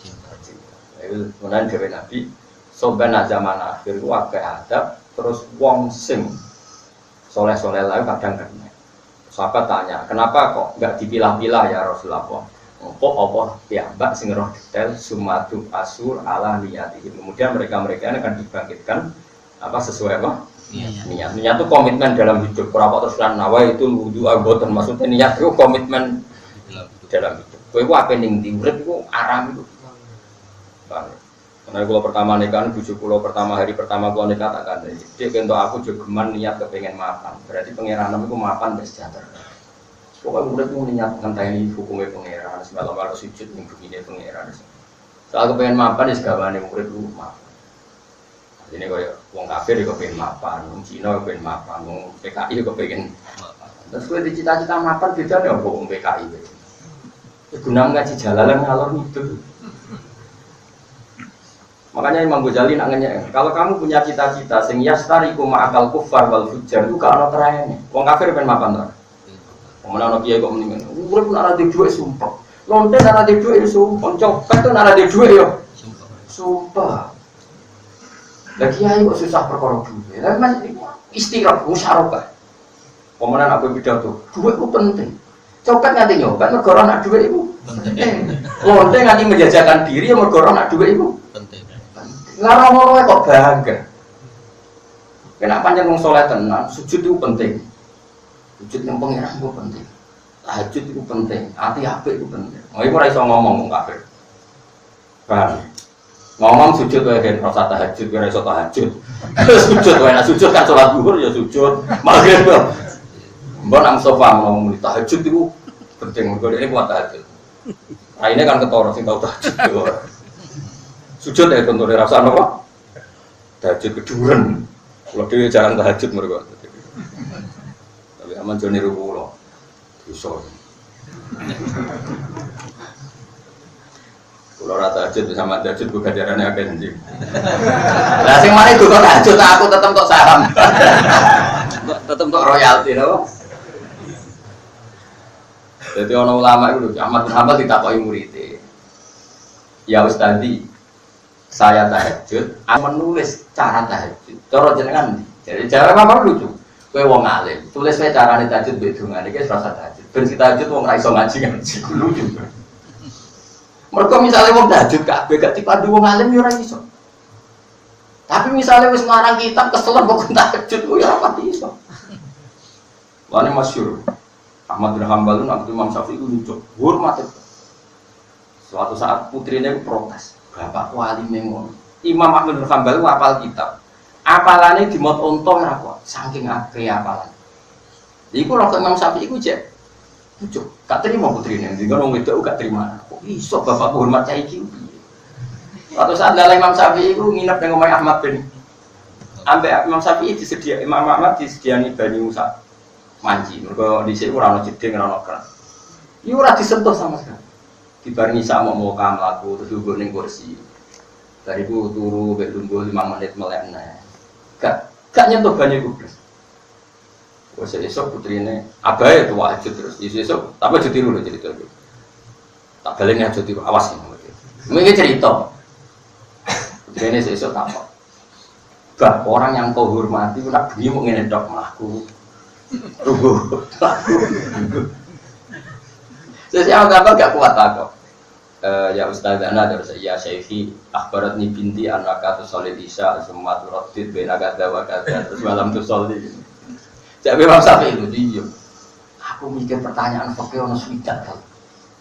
Kemudian dari Nabi soban zaman akhir waktu adab terus wong sing soleh-soleh lain kadang kena. Sahabat tanya, kenapa kok nggak dipilah-pilah ya Rasulullah? Kok apa piyambak sing roh detail sumatu asur ala niyatihi. Kemudian mereka ini akan dibangkitkan apa sesuai apa? Niat itu komitmen dalam hidup. Berapa terus kan nawa itu wudu agotan maksudnya niat itu komitmen dalam hidup. Kowe ku ape ning ndi urip iku aram itu. Karena kalau pertama nikah, bujuk pulau pertama hari pertama kalau nikah tak kan. Jadi untuk aku juga geman niat kepengen makan. Berarti pangeran itu makan sejahtera. Pokoknya urip ku niat ngenteni hukumnya pangeran. Semalam sujud ning begini pangeran. Soal kepengen makan wis gawane urip ku makan. Ini kaya wong kafir juga pengen mapan, wong Cina juga pengen mapan, wong PKI juga pengen mapan. Terus gue dicita-cita mapan beda nih wong PKI. Guna ngaji jalalan ngalor gitu. Makanya Imam Ghazali nanya, kalau kamu punya cita-cita sing yastariku ma'akal kufar wal fujar itu gak ada terayanya. Wong kafir pengen mapan tak? Kemudian kiai kok mendingan, urip nek ada duit sumpah. Lonte nek ada duit sumpah, copet nek ada duit yo sumpah. Lagi kiai kok susah perkara duit. Lah mas istirahat musyarakah. Pemenang apa pidato? Duit itu penting. Copet nganti nyopet mergo ora nak duit itu penting. Lonte nganti menjajakan diri ya mergo ora nak duit itu penting. Lara ngono kok bangga. Kena pancen wong saleh tenan, sujud itu penting. Sujud yang pangeran itu penting. tahajud itu penting, hati apik itu penting. Mau iku ora iso ngomong kafir. Paham? Ngomong sujud wae kan rasa tahajud, ora iso tahajud. Sujud wae, sujud kan salat zuhur ya sujud. Maghrib yo. Mbok nang sofa ngomong tahajud itu penting, mergo dhek kuat tahajud. Raine kan ketara sing tau tahajud. Sujud ya contohnya rasa apa? Tahajud keduren. Kalau dia jarang tahajud mereka. Tapi aman joni rubuh iso. Kalau rata tahajud sama tahajud bukan jarannya agak anjing. Nah, sing mari kok tahajud aku tetep kok saham. Tetep kok royalti napa? Jadi orang ulama itu Ahmad bin Hanbal ditakoki muridé. Ya Ustadi, saya tahajud, menulis cara tahajud. Cara jenengan ndi? Jadi cara apa lucu? Kowe wong alim, tulis wae carane tahajud mbek dongane iki rasa tahajud. Ben si tahajud wong ra iso ngaji lucu. Mergo misale wong tahajud kabeh gak dipandu wong alim yo ora iso. Tapi misale wis ngarang kitab kesel kok tahajud yo ora pati iso. Wani masyhur. Ahmad bin Hanbal itu Imam Syafi'i itu lucu, hormat itu. Suatu saat putrinya itu protes, bapak wali mengon. Imam Ahmad bin Hanbal itu hafal kitab, apalannya di mot ontong rakwat, saking akeh apalan. Iku waktu Imam Syafi'i itu cek, lucu, gak terima putrinya, jadi orang itu gak terima. Kok iso bapak hormat cai kiu? Suatu saat dalam Imam Syafi'i itu nginep dengan Umar Ahmad bin, ambek Imam Syafi'i disedia, Imam Ahmad disediani Bani Musa. Manci, mereka di sini orang jeding, orang keras. Ini orang disentuh sama sekali. Dibarengi sama mau laku, terus duduk di kursi. Dari itu turu, bertunggu 5 menit meleknya. Gak nyentuh banyak kubris. Esok putri ini, abai itu wajib terus. Esok, tapi jadi dulu cerita itu. Tak baliknya jadi awas ini. Mungkin cerita. Putri ini esok apa? Bah, orang yang kau hormati, nak bunyi mau ngedok melaku. Rubuh. Saya gambar gak kuat aku. Ya Ustazana terus ya Syekhi akhbaratni binti anaka tusolid isya semua turadid baina kadza wa kadza terus malam tusolid. Jadi Imam Syafi'i itu diem. Aku mikir pertanyaan fikih ono swidak kan.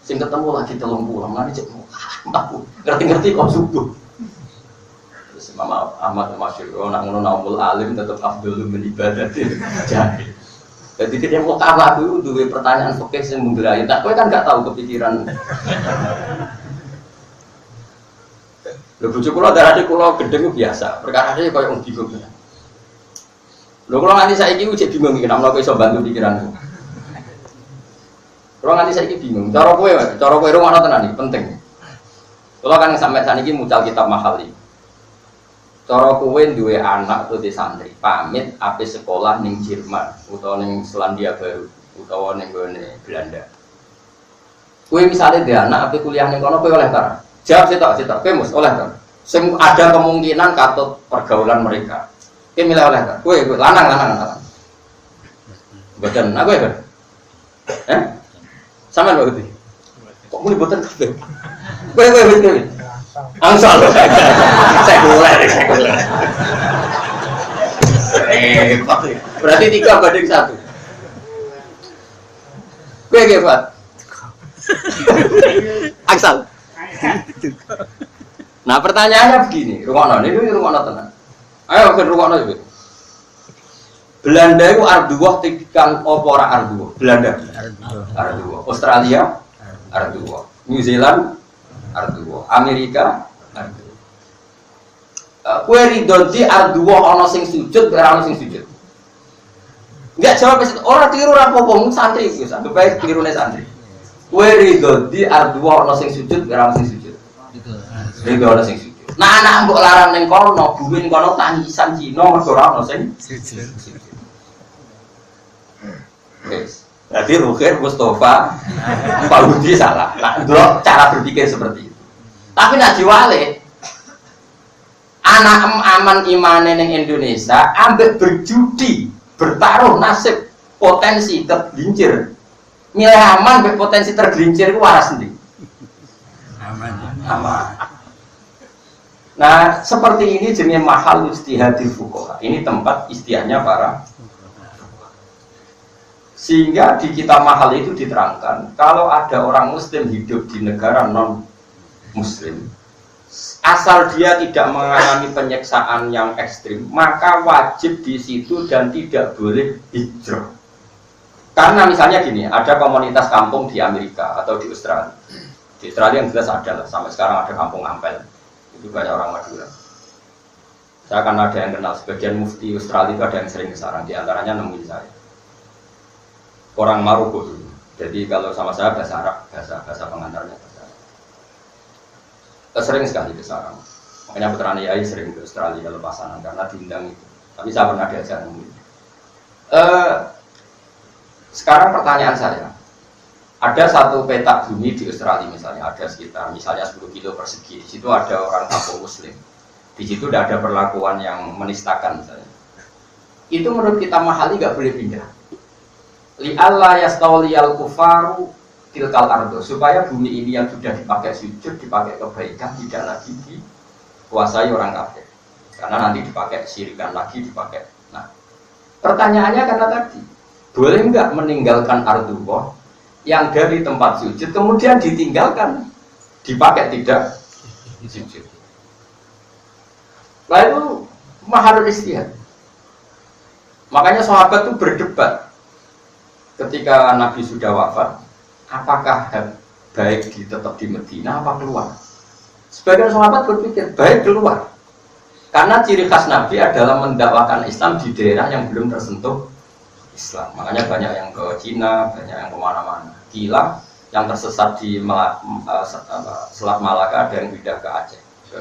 Sing ketemu lagi 30 ngene cek aku ngerti-ngerti kok subuh. Terus Imam Ahmad masyhur nak ngono naumul alim tetap afdhalul min ibadati jahil. Jadi kita mau kalah itu dua pertanyaan fikih yang menggerai. Tak kowe kan nggak tahu kepikiran. Lho bojo kula darah di kula gendeng biasa. Perkara iki koyo bingung. Lho kula nganti saiki cek bingung iki namung kowe iso bantu pikiranku. Kula nganti saiki bingung. Cara kowe rumah tenan iki penting. Kula kan sampai saat ini mucal kitab mahal iki. Cara kowe duwe anak atau di santri pamit ape sekolah ning Jerman utawa ning Selandia Baru utawa ning Belanda. Kowe misale duwe anak ape kuliah ning kono kowe oleh ta? Jawab sitok kowe mus oleh ta. Sing ada kemungkinan katut pergaulan mereka. Kowe milih oleh ta? Kowe lanang. Boten, aku ya. Sampeyan kok ngerti? Kok muni boten kabeh? Kowe. Angsal. Sekuler. Berarti 3/1. Kowe ge, Pak. Angsal. Nah, pertanyaannya begini, rungokno tenan. Ayo ben rungokno iki. Belanda itu arduah tikang apa ora arduah? Belanda. Arduah. Australia arduah. New Zealand arduwa, Amerika arduwa. Kowe ridho di arduwa ana sing sujud, ora ana sing sujud. Enggak jawab ora tiru ora apa-apa, santri iki, anggap bae tirune santri. Kowe ridho di arduwa ana sing sujud, ora ana sing sujud. Ridho ana sing sujud. Nah anak mbok larang ning kono, bumi kono tangisan Cina mergo ora ana sing sujud. Wes. Berarti Ruhin, Mustafa, Pak Budi salah. Nah, itu cara berpikir seperti itu. Tapi nak diwale, anak aman imane ning Indonesia, ambek berjudi, bertaruh nasib, potensi tergelincir. Milih aman, ambek potensi tergelincir itu waras sendiri. Aman. Nah, seperti ini jenis mahal ijtihadil fuqaha. Ini tempat istihadnya para Sehingga di kitab mahal itu diterangkan, kalau ada orang muslim hidup di negara non muslim, asal dia tidak mengalami penyiksaan yang ekstrim, maka wajib di situ dan tidak boleh hijrah. Karena misalnya gini, ada komunitas kampung di Amerika atau di Australia. Di Australia yang jelas ada lah, sampai sekarang ada kampung Ampel. Itu banyak orang Madura. Saya akan ada yang kenal, sebagian mufti Australia itu ada yang sering ke sarang, di antaranya nemuin saya. Orang Maroko dulu. Jadi kalau sama saya bahasa Arab, bahasa pengantarnya bahasa Arab. Sering sekali ke sarang. Makanya putra Yai sering ke Australia kalau pasangan karena diundang itu. Tapi saya pernah diajak nemuin. Sekarang pertanyaan saya, ada satu petak bumi di Australia misalnya, ada sekitar misalnya 10 kilo persegi. Di situ ada orang kampung Muslim. Di situ tidak ada perlakuan yang menistakan misalnya. Itu menurut kita mahali nggak boleh pindah. Li'alla yastawliyal kufaru tilkal ardo, supaya bumi ini yang sudah dipakai sujud, dipakai kebaikan, tidak lagi dikuasai orang kafir. Karena nanti dipakai syirikan lagi, dipakai. Nah, pertanyaannya karena tadi, boleh nggak meninggalkan ardullah yang dari tempat sujud kemudian ditinggalkan, dipakai tidak sujud? Lalu maharul istihad. Makanya sahabat itu berdebat ketika Nabi sudah wafat, apakah baik tetap di Medina apa keluar? Sebagian sahabat berpikir baik keluar, karena ciri khas Nabi adalah mendakwakan Islam di daerah yang belum tersentuh Islam. Makanya banyak yang ke Cina, banyak yang kemana-mana. Gila yang tersesat di Selat Malaka ada yang pindah ke Aceh, ke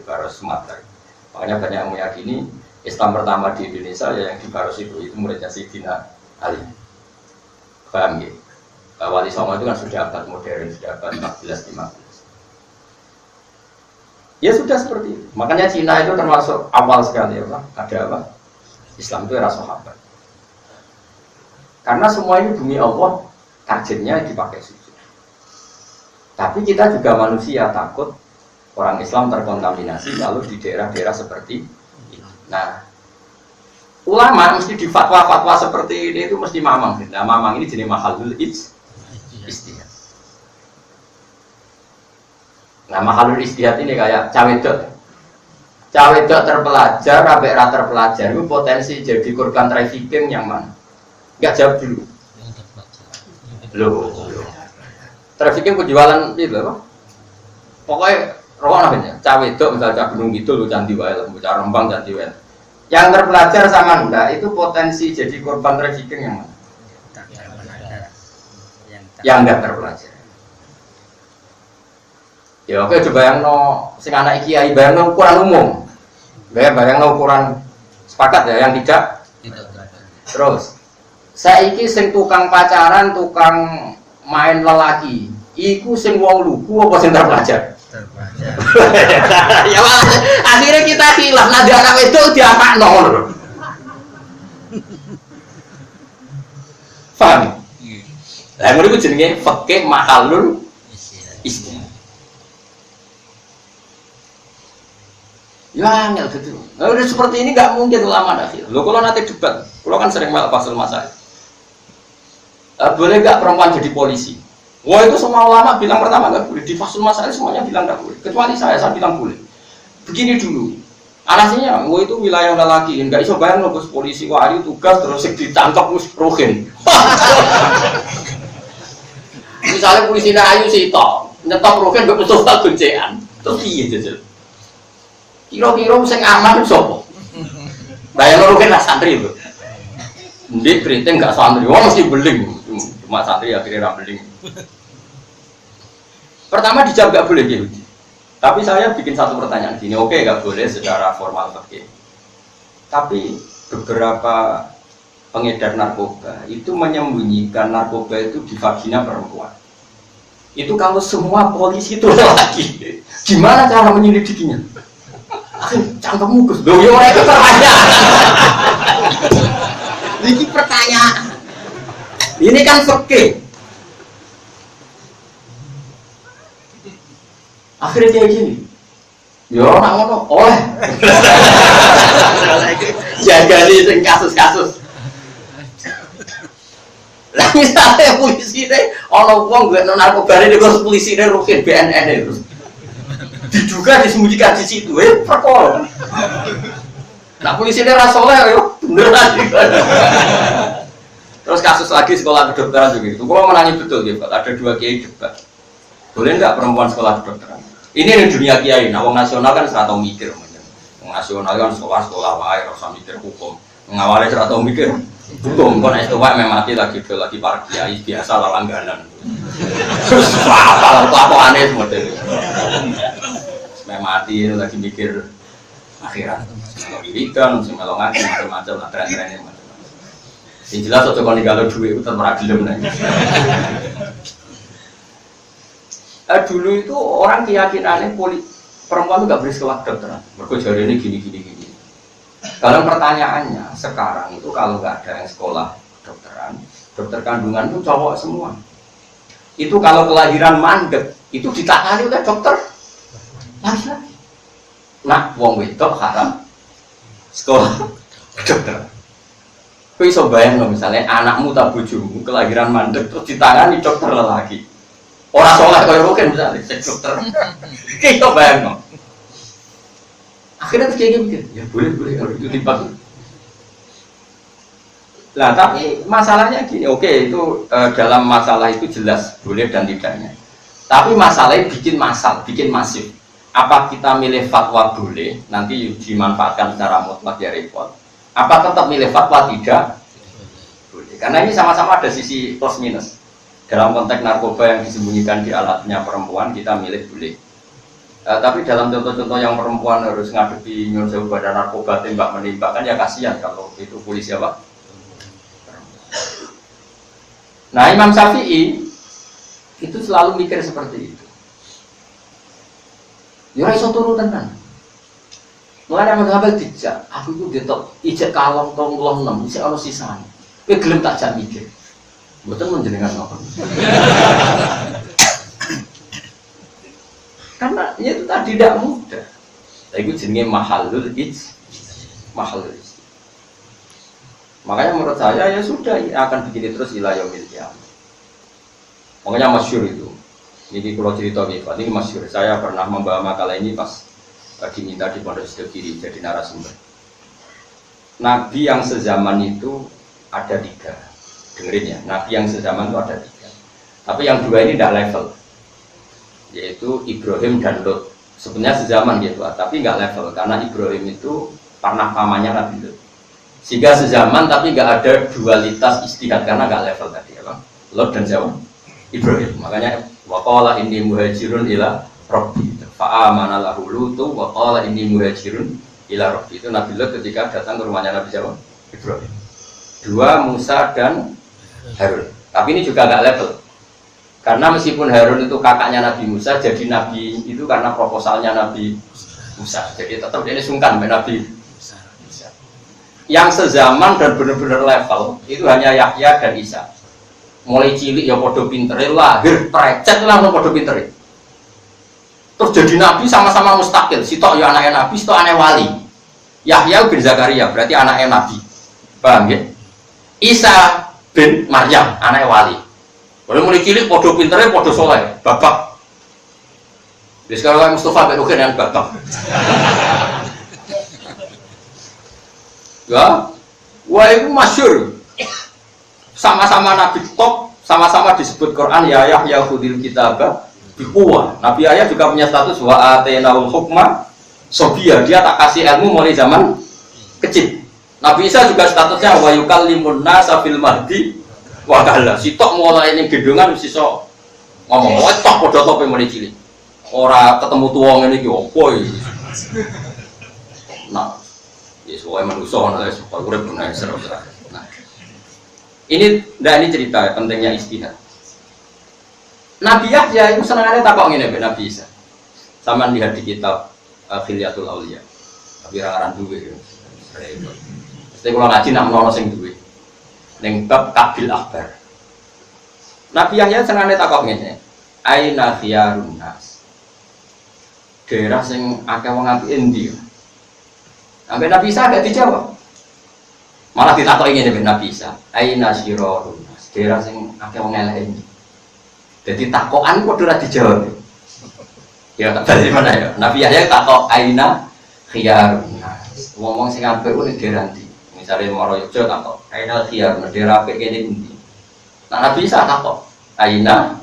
Baros Sumatera. Makanya banyak yang meyakini Islam pertama di Indonesia ya yang di Baros itu muridnya Sayyidina Ali. Paham ya? Wali Songo itu kan sudah abad modern, sudah abad 14-15. Ya sudah seperti itu. Makanya Cina itu termasuk awal sekali ya Pak. Ada apa? Islam itu era sahabat. Karena semua ini bumi Allah, targetnya dipakai sujud. Tapi kita juga manusia, takut orang Islam terkontaminasi lalu di daerah-daerah seperti ini. Nah, ulama mesti di fatwa-fatwa seperti ini itu mesti mamang. Nah, mamang ini jenis mahalul istihad. Nah, mahalul istihad ini kayak cawedot. Cawedot terpelajar, sampai ra terpelajar itu potensi jadi korban trafficking yang mana? Enggak jawab dulu. Loh. Trafficking penjualan itu apa? Pokoknya roh namanya. Cawedot misalnya Gunung Kidul, Candi Wael, Rembang, Candi Wael. Yang terpelajar sama enggak itu potensi jadi korban trafficking yang mana? Yang enggak terpelajar. Ya oke, coba yang sing anak kiai bayang ukuran umum. Bayang ukuran sepakat ya yang tidak. Terus saiki sing tukang pacaran, tukang main lelaki, iku sing wong lugu apa sing terpelajar? Ya akhirnya kita khilaf, nah di anak itu diamakno lho. Paham? Lah ngono iku jenenge fikih mahalul istihad. Ya angel gitu. Nah, udah seperti ini nggak mungkin ulama akhir. Lo kalau nanti debat, kalau kan sering malah pasal masalah. Boleh nggak perempuan jadi polisi? Wah itu semua ulama bilang pertama nggak boleh. Di fasul masalah semuanya bilang nggak boleh. Kecuali saya bilang boleh. Begini dulu. Alasannya, wah itu wilayah lelaki, nggak iso bayang loh polisi wah itu tugas terus ditangkap musrohin. Misalnya polisi ayu sih toh, nyetop rohin betul tak goncean, terus iya jajal. Kira-kira sing aman sapa? Bayang rohin lah santri lho. Ndek perintah nggak santri, wah mesti beling. Cuma santri akhirnya ra beling. Pertama dijawab nggak boleh gitu. Tapi saya bikin satu pertanyaan gini, oke nggak boleh secara formal fikih. Tapi beberapa pengedar narkoba itu menyembunyikan narkoba itu di vagina perempuan. Itu kalau semua polisi itu laki, gimana cara menyelidikinya? Cangkemmu Gus, loh ya orang itu pertanyaan. Ini pertanyaan. Ini kan fikih. Akhirnya kayak gini. Ya orang ngono oleh. Jaga nih sing kasus-kasus. misalnya polisi deh, ono wong gue narkoba ini kalau polisi deh rukin BNN itu, diduga disembunyikan di situ, perkara. Nah polisi deh rasoleh, yo beneran juga. Terus kasus lagi sekolah kedokteran juga itu, kalau menangi betul ya, ada 2 kiai debat, boleh nggak perempuan sekolah kedokteran? Ini di dunia kiai, nah wong nasional kan serata mikir, wong nasional kan sekolah wae, rasa mikir hukum, mengawali serata mikir. Hukum kon es tuwa mati lagi para kiai biasa langganan. Terus apa aneh model. Mati lagi mikir akhirat. Kalau wiridan, kalau ngaji macam-macam lah tren-trennya macam-macam. Yang jelas aja kon ninggal duit itu ora gelem nek. Dulu itu orang keyakinannya perempuan itu nggak boleh sekolah kedokteran. Mergo jarene gini. Kalau pertanyaannya sekarang itu kalau nggak ada yang sekolah dokteran, dokter kandungan itu cowok semua. Itu kalau kelahiran mandek itu ditangani oleh dokter laki-laki. Nah, wong wedok haram sekolah dokter. Kau iso bayang misalnya anakmu tak bojomu kelahiran mandek terus ditangani dokter lelaki. Orang soleh kau mungkin misalnya dokter. Kau iso bayang akhirnya kayak gitu, ya boleh kalau itu tiba. Nah tapi masalahnya gini, oke itu dalam masalah itu jelas boleh dan tidaknya. Tapi masalahnya bikin masif. Apa kita milih fatwa boleh, nanti dimanfaatkan secara mutlak ya repot. Apa tetap milih fatwa tidak? Boleh. Karena ini sama-sama ada sisi plus minus. Dalam konteks narkoba yang disembunyikan di alatnya perempuan kita milih boleh. Tapi dalam contoh-contoh yang perempuan harus ngadepi nyuruh badan narkoba tembak menembak kan ya kasihan kalau itu polisi apa? Nah Imam Syafi'i itu selalu mikir seperti itu. Ya iso turu tenan. Mulane Imam Syafi'i dijak, aku itu detok ijek kalong 36 isih ana sisane. Kowe gelem tak jak mikir. Mboten menjenengan apa. Karena itu tadi tidak mudah. Itu jenisnya mahalul mahalul. Makanya menurut saya ya sudah akan begini terus ila yaumil qiyamah. Makanya masyhur itu. Ini kalau cerita ini masyhur. Saya pernah membawa makalah ini pas diminta di Pondok Sidogiri jadi narasumber. Nabi yang sezaman itu ada 3. Dengerin ya. Nabi yang sezaman itu ada 3. Tapi yang 2 ini tidak level. Yaitu Ibrahim dan Lot. Sebenarnya sezaman gitu, tapi nggak level karena Ibrahim itu pernah pamannya Nabi Lot. Sehingga sezaman tapi nggak ada dualitas istihad karena nggak level tadi apa? Lot dan siapa? Ibrahim. Makanya waqala inni muhajirun ila rabbi. Fa'amana lahu Lutu waqala inni muhajirun ila rabbi. Itu Nabi Lot ketika datang ke rumahnya Nabi siapa? Ibrahim. 2 Musa dan Harun. Tapi ini juga nggak level. Karena meskipun Harun itu kakaknya Nabi Musa, jadi Nabi itu karena proposalnya Nabi Musa. Jadi tetap dia sungkan dengan Nabi Musa. Yang sezaman dan benar-benar level itu hanya Yahya dan Isa. Mulai cilik ya podo pinter, lahir precet langsung podo pinter. Terus jadi Nabi sama-sama mustakil. Sitok ya anaknya Nabi, sitok anaknya wali. Yahya bin Zakaria berarti anaknya Nabi. Paham ya? Isa bin Maryam anaknya wali. Kalau mulai cilik, podo pinternya, podo soleh, bapak. Jadi sekarang Mustafa berukin yang bapak. Ya, wah itu masyhur. Sama-sama Nabi top, sama-sama disebut Quran ya Yahya khudil kitabah biquwah. Nabi Yahya juga punya status wa atainaul hukma sobia. Dia tak kasih ilmu mulai zaman kecil. Nabi Isa juga statusnya wa yukallimun nasa fil mahdi. Wah kalah, si tok mulai ini gedungan si sok ngomong, wah tok podo tope mulai cilik. Orang ketemu tuang ini kyo, nah, ya soalnya manusia, nah, supaya urip benar seru. Nah, ini cerita pentingnya istihad. Nabi Yahya itu senangannya takok ngene Nabi Isa. Sama lihat di kitab Khilyatul Auliya. Tapi orang duwe ya. Mesti kalau ngaji nak menolong sing duwe. Ning bab Kabil Akbar. Nabi Yahya senengane takok ngene. Aina khiyarun nas. Daerah sing akeh wong apik endi? Sampai Nabi Isa gak dijawab. Malah ditakoki ngene Nabi Isa. Aina syirarun nas. daerah sing akeh wong elek ini. Jadi takokan kok ora dijawab. Ya dari mana ya? Nabi Yahya takok aina khiyarun nas. Ngomong sing apik ku ning daerah ndi? Misale Moro Yogyo takok aina khiyarun daerah apik kene ndi? Nah Nabi Isa takok aina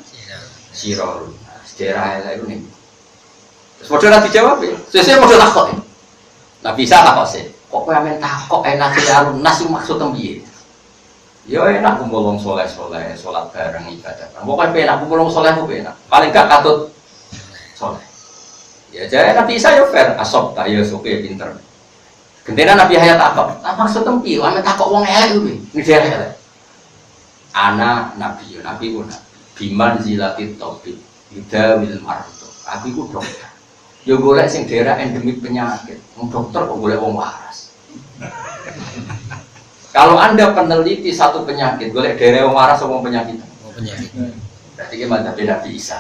sirarun nas. Daerah elek ku ning. Terus padha ora dijawab ya. Sesuk padha takok. Nabi Isa takok sih. Kok kowe amen takok aina khiyarun nas maksud piye? Ya enak kumpul wong soleh-soleh, sholat bareng ibadah. Pokoknya enak kumpul wong soleh ku enak. Paling gak katut soleh. Ya jadi Nabi Isa ya fair, asop tak ya oke pinter. Gendena Nabi Yahya takok. Nah maksud tempi, ame takok wong elek kuwi. Ini dia elek. Ana nabi yo, nabi ku nabi. Biman zilatit tauhid, yudawil marto. Aku iku dokter. Yo golek sing daerah endemik penyakit. Wong dokter kok golek wong waras. Kalau Anda peneliti satu penyakit, boleh daerah yang waras sama penyakit. Berarti gimana? Nabi Isa.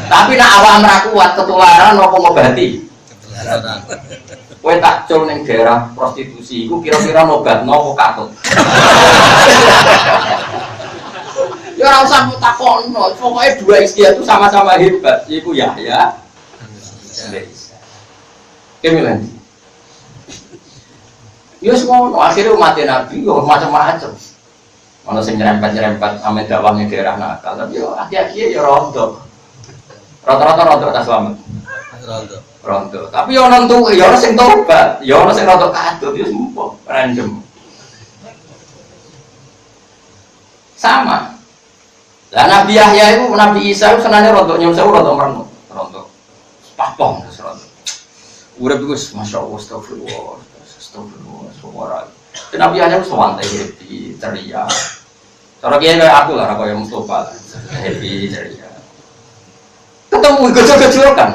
Tapi nak awak merakuat ketularan apa ngobati? Kowe tak cul ning daerah prostitusi, iku kira-kira obat nopo katut. Ya ora usah takokno, pokoke dua istilah itu sama-sama hebat. Iku Yahya. Kemilan. Ya semua, akhirnya umat Nabi, ya macam-macam. Kalau saya nyerempet-nyerempet sama dakwahnya daerah nakal, tapi ya akhir-akhir ya rontok. Rata-rata rontok tak selamat. Rontok. Tapi ya nonton, ya orang yang tobat, ya orang yang rontok kadut, ya semua random. Sama. Lah Nabi Yahya itu, Nabi Isa itu senangnya rontok, nyuruh rontok merenung, rontok. Papong terus rontok. Udah bagus, masya Allah, astagfirullah. Astagfirullah, Nabi Yahya itu santai, happy, ceria. Cara kiai kayak aku lah, aku yang Mustafa, happy, ceria. Ketemu gejol-gejol kan.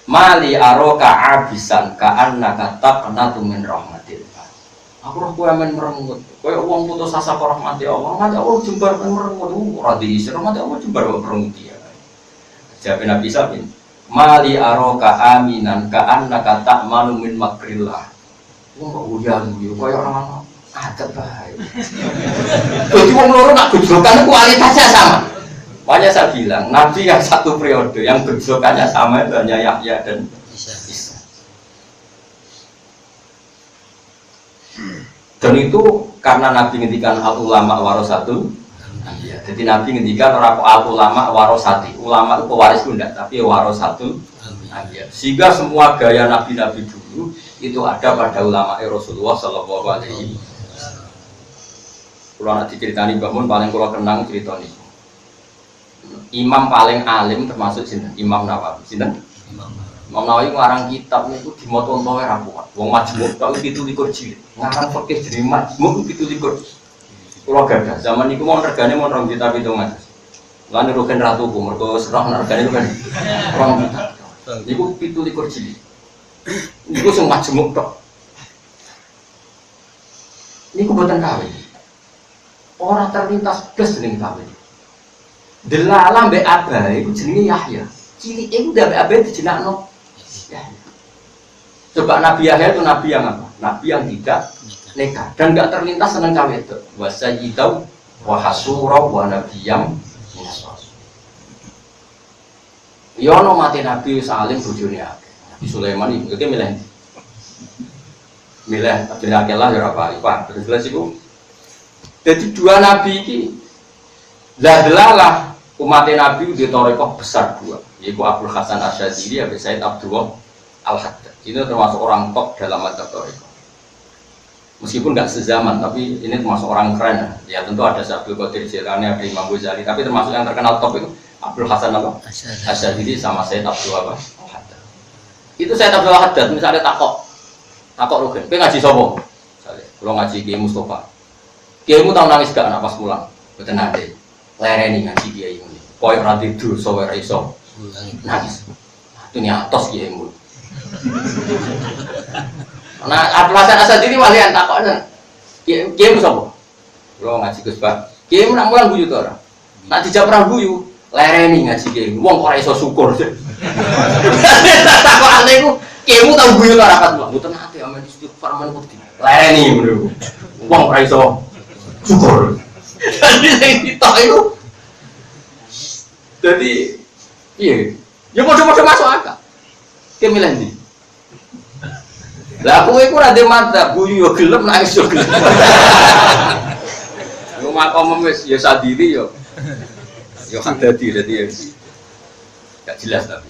Mali aroka abisan ka annaka taqnatu min rahmatillah. Aku roh kowe men merengut. Kowe wong putus asa karo rahmati Allah. Rahmati Allah jembar merengut. Ora diisi rahmati Allah jembar merengut ya. Jawab Nabi Sabin. Mali aroka aminan ka annaka ta'manu min makrillah. Wong kok uyan yo koyo orang ada bae. Jadi wong loro nak gejolkan kualitasnya sama. Makanya saya bilang, Nabi yang satu periode yang gejolkannya sama itu hanya Yahya dan Isa. Dan itu karena Nabi ngendikan al ulama warasatul. Ya, jadi Nabi ngendikan orang al ulama warasati. Ulama itu pewaris enggak, tapi warasatul. Ya. Sehingga semua gaya nabi-nabi dulu itu ada pada ulama Rasulullah Shallallahu Alaihi Wasallam. Kalau nanti ceritani bangun paling kalau kenang cerita ini. Imam paling alim termasuk sinten Imam Nawawi. Sinten? Imam Nawawi ngarang kitab niku dimoto wae ra kuat. Wong majmuk tok 17 jilid. Ngarang fikih jenenge majmuk 17. Kula gadah zaman niku mau regane mau 2 juta 700. Lan rugen ratuku mergo serah regane kan 2 juta. Niku 17 jilid. Niku sing majmuk tok. Niku boten kawin. Ora terlintas blas jeneng kawin. Delalah mbek Abah iku jenenge Yahya. Cilik iku ndak mbek Abah dijenakno Yahya. Coba Nabi Yahya itu nabi yang apa? Nabi yang tidak nikah dan enggak terlintas seneng cawe itu. Wa sayyidau wa hasura wa nabiyam minas rasul. Ya ono mate Nabi salim bojone akeh. Nabi Sulaiman iki milih Abdul Akelah ya ora apa-apa. Terus iku jadi dua nabi iki delalah umat Nabi di Torekoh besar dua, yaitu Abdul Hasan Asyadzili dan Said Abdullah Al-Haddad. Ini termasuk orang top dalam madzhab Torekoh. Meskipun nggak sezaman, tapi ini termasuk orang keren. Ya tentu ada Abdul Qadir Jilani, ada Imam Ghazali, tapi termasuk yang terkenal top itu Abdul Hasan Asyadzili sama Said Abdullah Al-Haddad. Itu Said Abdullah Al-Haddad misalnya takok rugen, kowe ngaji sapa? Misalnya, kalau ngaji Kiai Mustafa. Kiaimu tau nangis gak anak pas pulang? Betul nanti. Lereni ngaji kiai ini, koy ora tidur, sower iso nangis. Itu nyatos kiaimu. Nah, Abdul Hasan Asyadzili walian takoknya, kiaimu sapa? Lo ngaji Gus Pak. Kiaimu nak mulang guyu to ora? Nak dijak perang guyu, lereni ngaji kiaimu. Wong ora iso syukur. Takokane iku, kiaimu tau guyu to ora pas mulang? Mboten nate amen istighfar men putih. Lereni ngono. Wong ora iso syukur. Jadi sing ditok itu. Jadi iya, ya padha-padha masuk akal. Ki milih ndi? Lah kowe iku ora ndek madzhab, guyu yo gelem nangis yo gelem. Yo makom wis ya sadiri yo. Yo hadadi dadi enggak jelas tapi.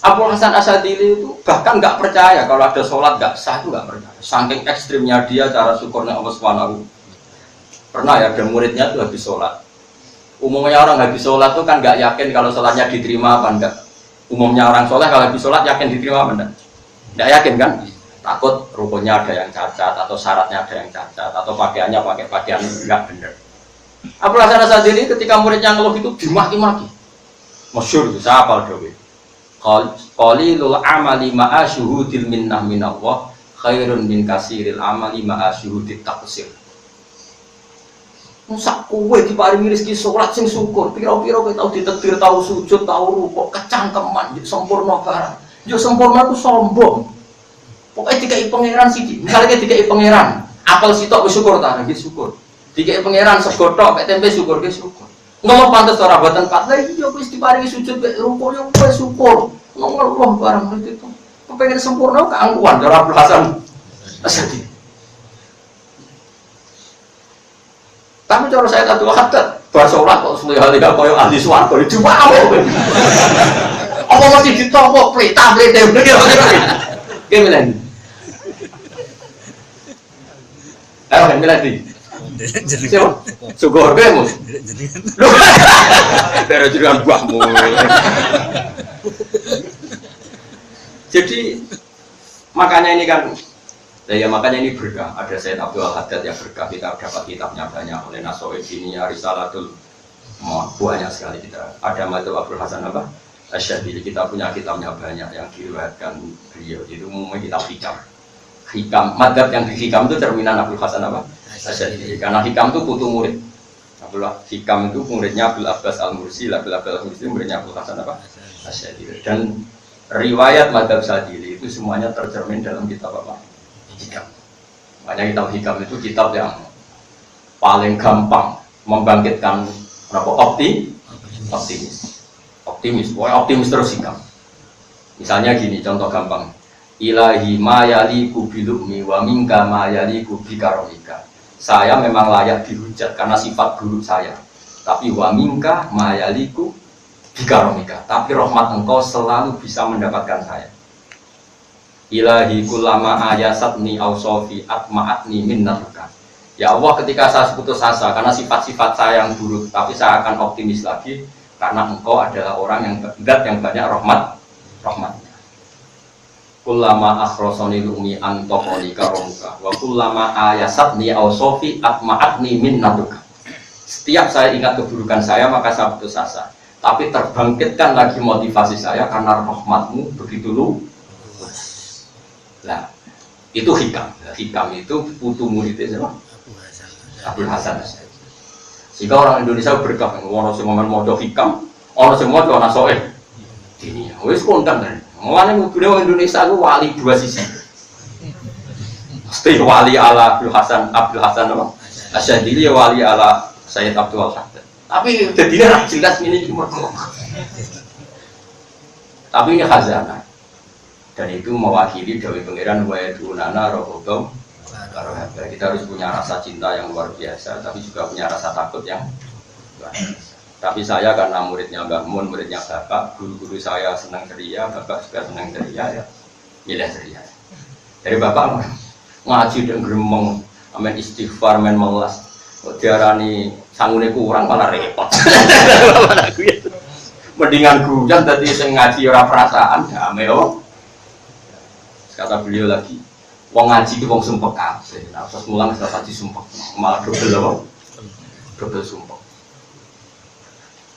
Abdul Hasan Asyadili itu bahkan nggak percaya kalau ada sholat nggak sah, itu nggak percaya. Saking ekstrimnya dia cara syukurnya Allah Subhanahu. Pernah ya ada muridnya tuh habis sholat. Umumnya orang habis sholat tuh kan nggak yakin kalau sholatnya diterima apa enggak. Umumnya orang sholat kalau habis sholat yakin diterima apa enggak? Nggak yakin kan? Takut rukunnya ada yang cacat atau syaratnya ada yang cacat atau pakaiannya pakai pakaian nggak benar. Abdul Hasan Asyadili ketika muridnya ngeluh itu dimaki-maki. Masyhur itu saya hafal dulu. Qalilul amali ma'a syuhudil minnah minallah khairun min kasiril amali ma'a syuhudit taqsir. Musak kowe diparingi rezeki salat sing syukur, pira-pira kowe tau ditakdir, tau sujud, tau rukuk, kecangkeman, yo sempurna barang. Yo sempurna ku sombong. Pokoke dikai pangeran sithik. Misale dikai pangeran, apel sitok wis syukur ta, nggih syukur. Dikai pangeran sego tok mek tempe syukur ge syukur. Ngomong pantes ora boten pat. Lah iya wis diparingi sujud mek rukuk yo wis syukur. Ngomong barang itu. Kepengen sempurna keangkuhan cara Abdul Hasan Asyadili. Tapi cara saya tak tuh hadat, bar sholat kok semua hal yang koyo ahli swarga itu mau. Apa mesti ditopok perintah begitu. Gimana? Ayo gimana nih? Siapa? Sugor kamu? Dari jalan buahmu. Jadi makanya ini kan. Ya makanya ini berkah, ada Sayyid Abdul Haddad yang berkah, kita dapat kitabnya banyak oleh Nasoid ini, Risalatul, banyak sekali kita. Ada Madzhab Abdul Hasan apa? Asyadili, kita punya kitabnya banyak yang diriwayatkan beliau, itu umumnya kitab hikam. Hikam, Madzhab yang di hikam itu cerminan Abdul Hasan apa? Asyadili, karena hikam itu putu murid. Hikam itu muridnya Abdul Abbas Al-Mursi, Abdul Abbas Al-Mursi muridnya Abdul Hasan apa? Asyadili. Dan riwayat Madzhab Asyadili itu semuanya tercermin dalam kitab apa? Hikam. Makanya kitab hikam itu kitab yang paling gampang membangkitkan optimis terus hikam. Misalnya gini, contoh gampang. Ilahi ma yaliku bilukmi wa minka ma yaliku bikaromika. Saya memang layak dihujat karena sifat buruk saya. Tapi wa minka ma yaliku bikaromika. Tapi rahmat engkau selalu bisa mendapatkan saya. Ilahi kullama ayasatni awsofi atma'atni minnatuka. Ya Allah, ketika saya putus asa karena sifat-sifat saya yang buruk, tapi saya akan optimis lagi karena engkau adalah orang yang banyak rahmatnya. Kullama akhrosoni lumi antokoni karomuka wa kullama ayasatni awsofi atma'atni minnatuka. Setiap saya ingat keburukan saya maka saya putus asa, tapi terbangkitkan lagi motivasi saya karena rahmatmu begitu luas. Nah, itu hikam. Hikam itu putu muridnya siapa? Abdul Hasan. Jika orang Indonesia berkah, orang semua modal hikam, orang semua modal nasoeh. Ini, wes kontan kan? Mulanya beliau Indonesia itu wali dua sisi. Mesti wali ala Abdul Hasan apa? Asyadili wali ala Sayyid Abdul Haddad. Tapi jadinya jelas ini cuma. Tapi ini khazanah. Dan itu mewakili Dewi Pangeran wa yadunana rohobam. Kita harus punya rasa cinta yang luar biasa, tapi juga punya rasa takut yang luar biasa. Tapi saya karena muridnya Mbah Mun, muridnya Bapak, guru-guru saya senang ceria, Bapak juga senang ceria, ya milih ceria. Dari Bapak ngaji dan gremeng, amen istighfar, amen melas. Diarani sangune kurang malah repot. Mendingan gujan tadi saya ngaji orang perasaan, damai oh. Kata beliau lagi, wong ngaji itu wong sumpah kabeh. Nah, pas mulang setelah disumpah, malah double sumpah.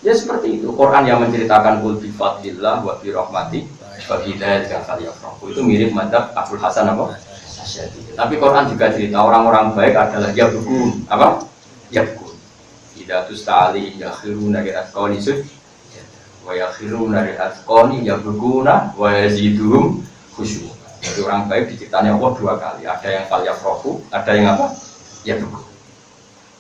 Ya seperti itu. Quran yang menceritakan qul bi fadlillah wa bi rahmati wa bi dzalika falyafrahu. Itu mirip madzhab Abdul Hasan apa? Asyadili. Tapi Quran juga cerita orang-orang baik adalah yabgun, apa? Yabgun. Idza tusta'ali yakhiruna li atqani sujud wa yakhiruna li atqani yabguna wa yaziduhum khusyuk. Jadi orang baik diciptanya Allah dua kali. Ada yang falyafrahu, ada yang apa? ya duka.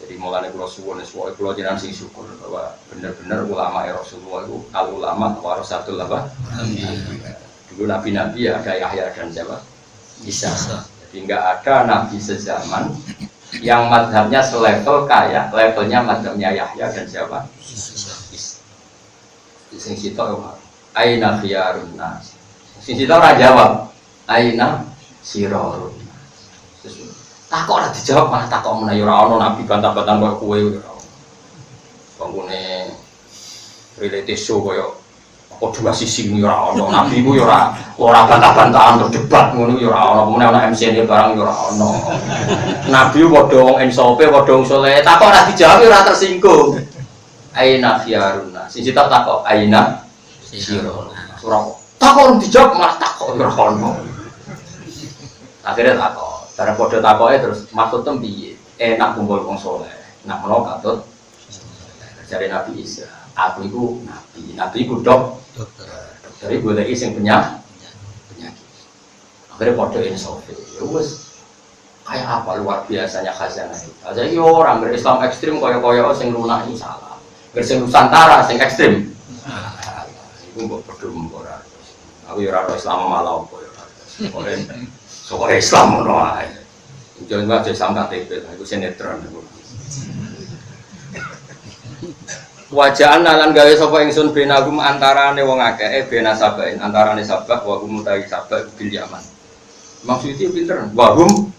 Jadi mulane kula suwun kula jenengan sing syukur bahwa bener-bener ulama Rasulullah itu al ulama warasatul apa? Dulu nabi-nabi ya ada Yahya dan siapa? Isa. Jadi enggak ada nabi sezaman yang mazhabnya selevel kayak levelnya mazhabnya Yahya dan siapa? Isa. Sing sitok aina khiyarun nas. Sing sitok ora jawab. Aina sirarun. Takok ora dijawab malah takok menawa ora ana nabi bantah-bantahan koyo kowe ora. Banggune reality show koyo apa dua sisi ora ana nabi ku yo ora bantah-bantahan untuk debat ngono yo ora ana meneh ana MC-ne barang yo ora ana. Nabi padha wong insope padha wong saleh takok ora dijawab ora tersinggung. Aina khiyarun. Siji tak takok aina sirarun. Ora takok dijawab malah takok ora ana. Akhirnya takok cara podo takoke terus maksudnya piye? Enak kumpul wong saleh. Nak menawa katut jare Nabi Isa. Aku iku nabi iku dokter. Dokter iku goleki sing penyakit. Akhirnya podo insaf. Ya wis kayak apa luar biasanya khazanah itu. Jadi orang berislam ekstrim kaya-kaya sing lunak iki salah. Sing Nusantara sing ekstrim. Iku mbok podo ora. Aku yo ora Islam malah opo yo. Soal Islam ngono ae. Jangan baca Islam KTP, itu sinetron. Wajaan lan gawe sapa ingsun benagum antarane wong akeh bena sabain antarane sabah wa hum ta'i sabah bil Yaman. Maksudnya pinter. Wa hum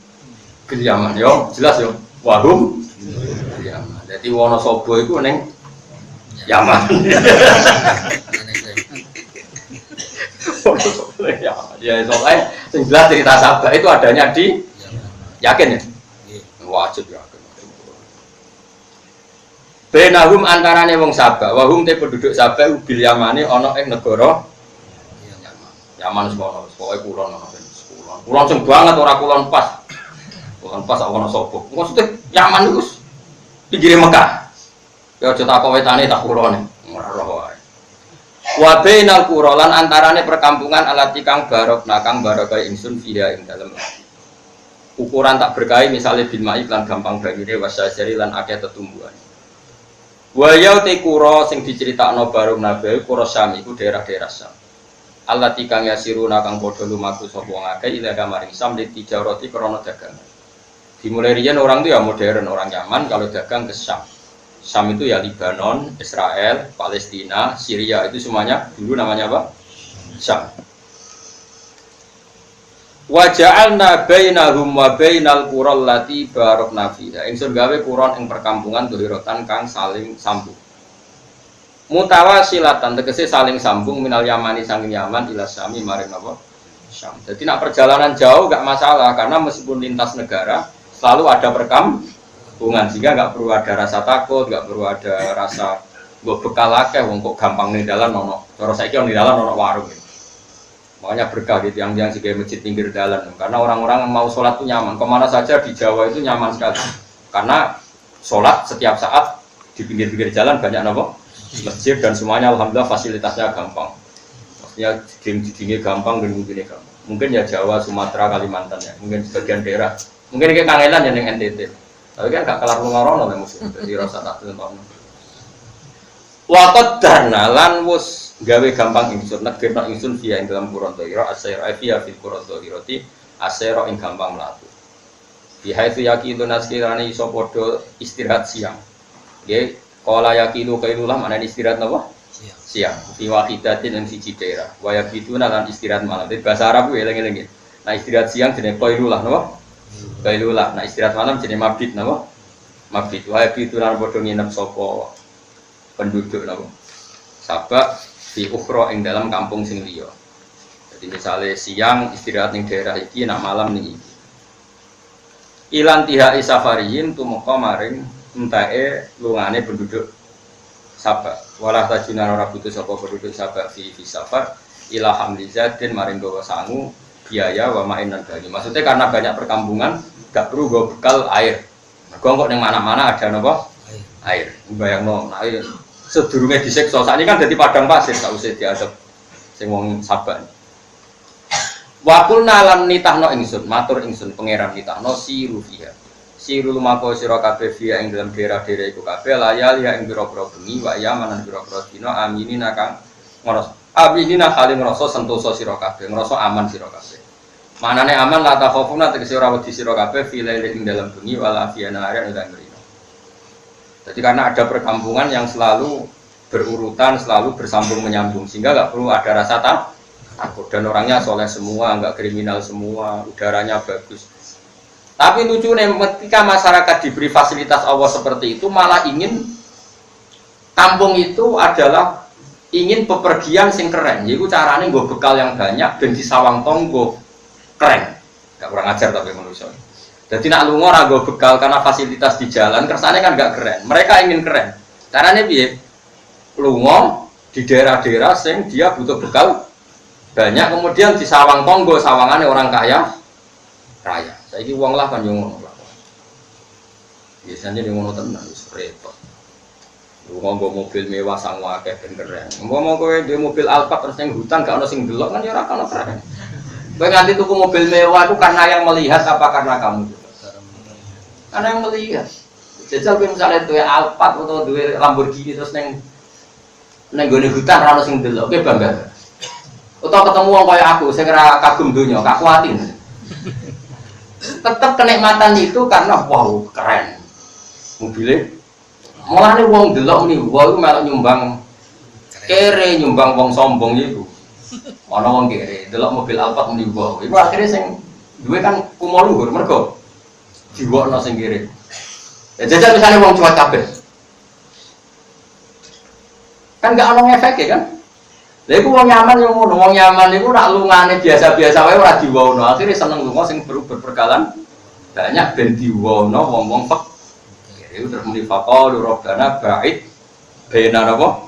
bil Yaman yo, jelas yo. Wa hum bil Yaman. Dadi Wonosobo iku ning Yaman. Ya soalnya yang jelas cerita Sabah itu adanya di yakin ya? Wajib yakin. Benahum antarane wong Sabah, wahum te penduduk Sabah bil Yamani ana ing negara Yaman sekolah, pokoke kulon ana sekolah. Kulon sing banget ora kulon pas. Kulon pas ana sapa. Maksudnya Yaman iku pinggire Mekah. Ya aja tak wetane tak kulone. Ora roh wae. Wa bainal qura lan antarane perkampungan alati kang barokna kang barokai ingsun fiha ing dalem. Ukuran tak berkahi misalnya bil mai lan gampang banyune wasajari lan akeh tetumbuhan. Wa ya te qura sing diceritakno baru nabi qura Syam iku daerah-daerah Syam. Alati kang yasiruna kang padha lumaku sapa wong akeh ila kamaring Syam li tijarati krana dagang. Dimulai riyen orang itu ya modern, orang Yaman kalau dagang ke Syam. Syam itu ya Lebanon, Israel, Palestina, Syria itu semuanya dulu namanya apa? Syam. Wa ja'alna bainahum wa bainal qura allati barakna fiha. Ingsun gawe quron ing perkampungan dohirotan kang saling sambung. Mutawasilatan tegese saling sambung minal Yamani saking Yaman ila Syami maring apa? Syam. Jadi nak perjalanan jauh enggak masalah karena meskipun lintas negara selalu ada perkampungan sehingga enggak perlu ada rasa takut, enggak perlu ada rasa mbok bekal akeh wong kok gampang ning dalan ono. Cara saiki ning dalan ono warung. Makanya berkah gitu yang sebagai masjid pinggir jalan karena orang-orang yang mau sholat itu nyaman kemana saja di Jawa itu nyaman sekali karena sholat setiap saat di pinggir-pinggir jalan banyak nopo masjid dan semuanya alhamdulillah fasilitasnya gampang maksudnya dindingnya gampang dan mungkin gampang mungkin ya Jawa, Sumatera, Kalimantan ya mungkin sebagian daerah mungkin kayak Kangelan ya yang NTT tapi kan gak kelar lungarono lah musuh jadi rasa tak tentu wakot dana lan wus gawe gampang ingsun negirna ingsun via ing dalam Quran Dhahira asyara via fil Quran Dhahirati asyara ing gampang mlaku biha itu yakin naskirane iso padha istirahat siang nggih kala yakilu kailulah mana istirahat napa siang fi waqidatin ing siji daerah wa yakiduna lan istirahat malam di bahasa Arab kuwi eling-eling nah istirahat siang jenenge qailulah napa qailulah nah istirahat malam jenenge mabit napa mabit wa yakiduna padha nginep sapa penduduk napa sabak di ukhra ing dalam kampung sing liya. Jadi misalnya siang istirahat ning daerah iki nak malam ning iki. Ilan tihai safariyin tumeka maring entake lungane penduduk sabak. Walah tajunan ora butuh sapa penduduk sabak fi safar ila hamlizatin maring gawa sangu biaya wa mainan bali. Maksudnya karena banyak perkampungan gak perlu go bekal air. Mergo kok ning mana-mana ada napa? Air. Bayangno air sedurunge disiksa sakniki kan dadi padang pasir sak usih diadep sing wong sabar. Wa qulna lan nitahno ingsun matur ingsun pangeran nitahno siru fiha. Sirul mako sira kabeh via ing dalam daerah-daerah iku kabeh layal ya ing pira-pira bengi wa yamanan pira-pira dina aminina kang ngrasa aminina kali ngrasa sentosa sira kabeh ngrasa aman sira kabeh. Manane aman la takhafuna tegese ora wedi sira kabeh via ing dalam bengi wala via nahari ing rino. Jadi karena ada perkampungan yang selalu berurutan, selalu bersambung menyambung sehingga nggak perlu ada rasa takut dan orangnya soleh semua, nggak kriminal semua, udaranya bagus. Tapi lucu nih, ketika masyarakat diberi fasilitas Allah seperti itu, malah ingin kampung itu adalah ingin bepergian sing keren. Jadi caranya gue bekal yang banyak dan di sawang tonggo keren. Gak kurang ajar tapi manusia. Jadi nak lungo rago bekal karena fasilitas di jalan, kesannya kan gak keren. Mereka ingin keren. Caranya biar lungo di daerah-daerah sing dia butuh bekal banyak, kemudian di sawang tonggo sawangannya orang kaya raya. Saiki wong lah kan yo ngono. Biasanya di ngono tenan wis repot. Lu ngomong mobil mewah sang akeh ben keren. Ngomong kowe duwe mobil Alphard terus ning hutan gak ono sing delok kan ya ora ono keren. Kowe nganti tuku mobil mewah itu karena yang melihat apa karena kamu juga? Karena yang melihat. Jajal kowe misalnya duwe Alphard atau duwe Lamborghini terus ning gone hutan ora ono sing delok, kowe bangga. Utawa ketemu wong kaya aku sing ora kagum donya, kakuatin. Tetap kenikmatan itu karena wow keren mobilnya malah nih wong delok nih wow malah nyumbang kere nyumbang wong sombong itu mana wong kere delok mobil Alphard nih wow itu akhirnya sing dua kan kumo luhur mergo diwokno sing kere ya jajal misalnya wong cuat kabeh kan gak ono efek ya kan. Lha iku wong nyaman yo ngono, wong nyaman iku nak lungane biasa-biasa wae ora diwono. Akhire seneng lunga sing berperkalan banyak ben diwono wong-wong fakir. Iku terus muni faqalu rabbana ba'id baina napa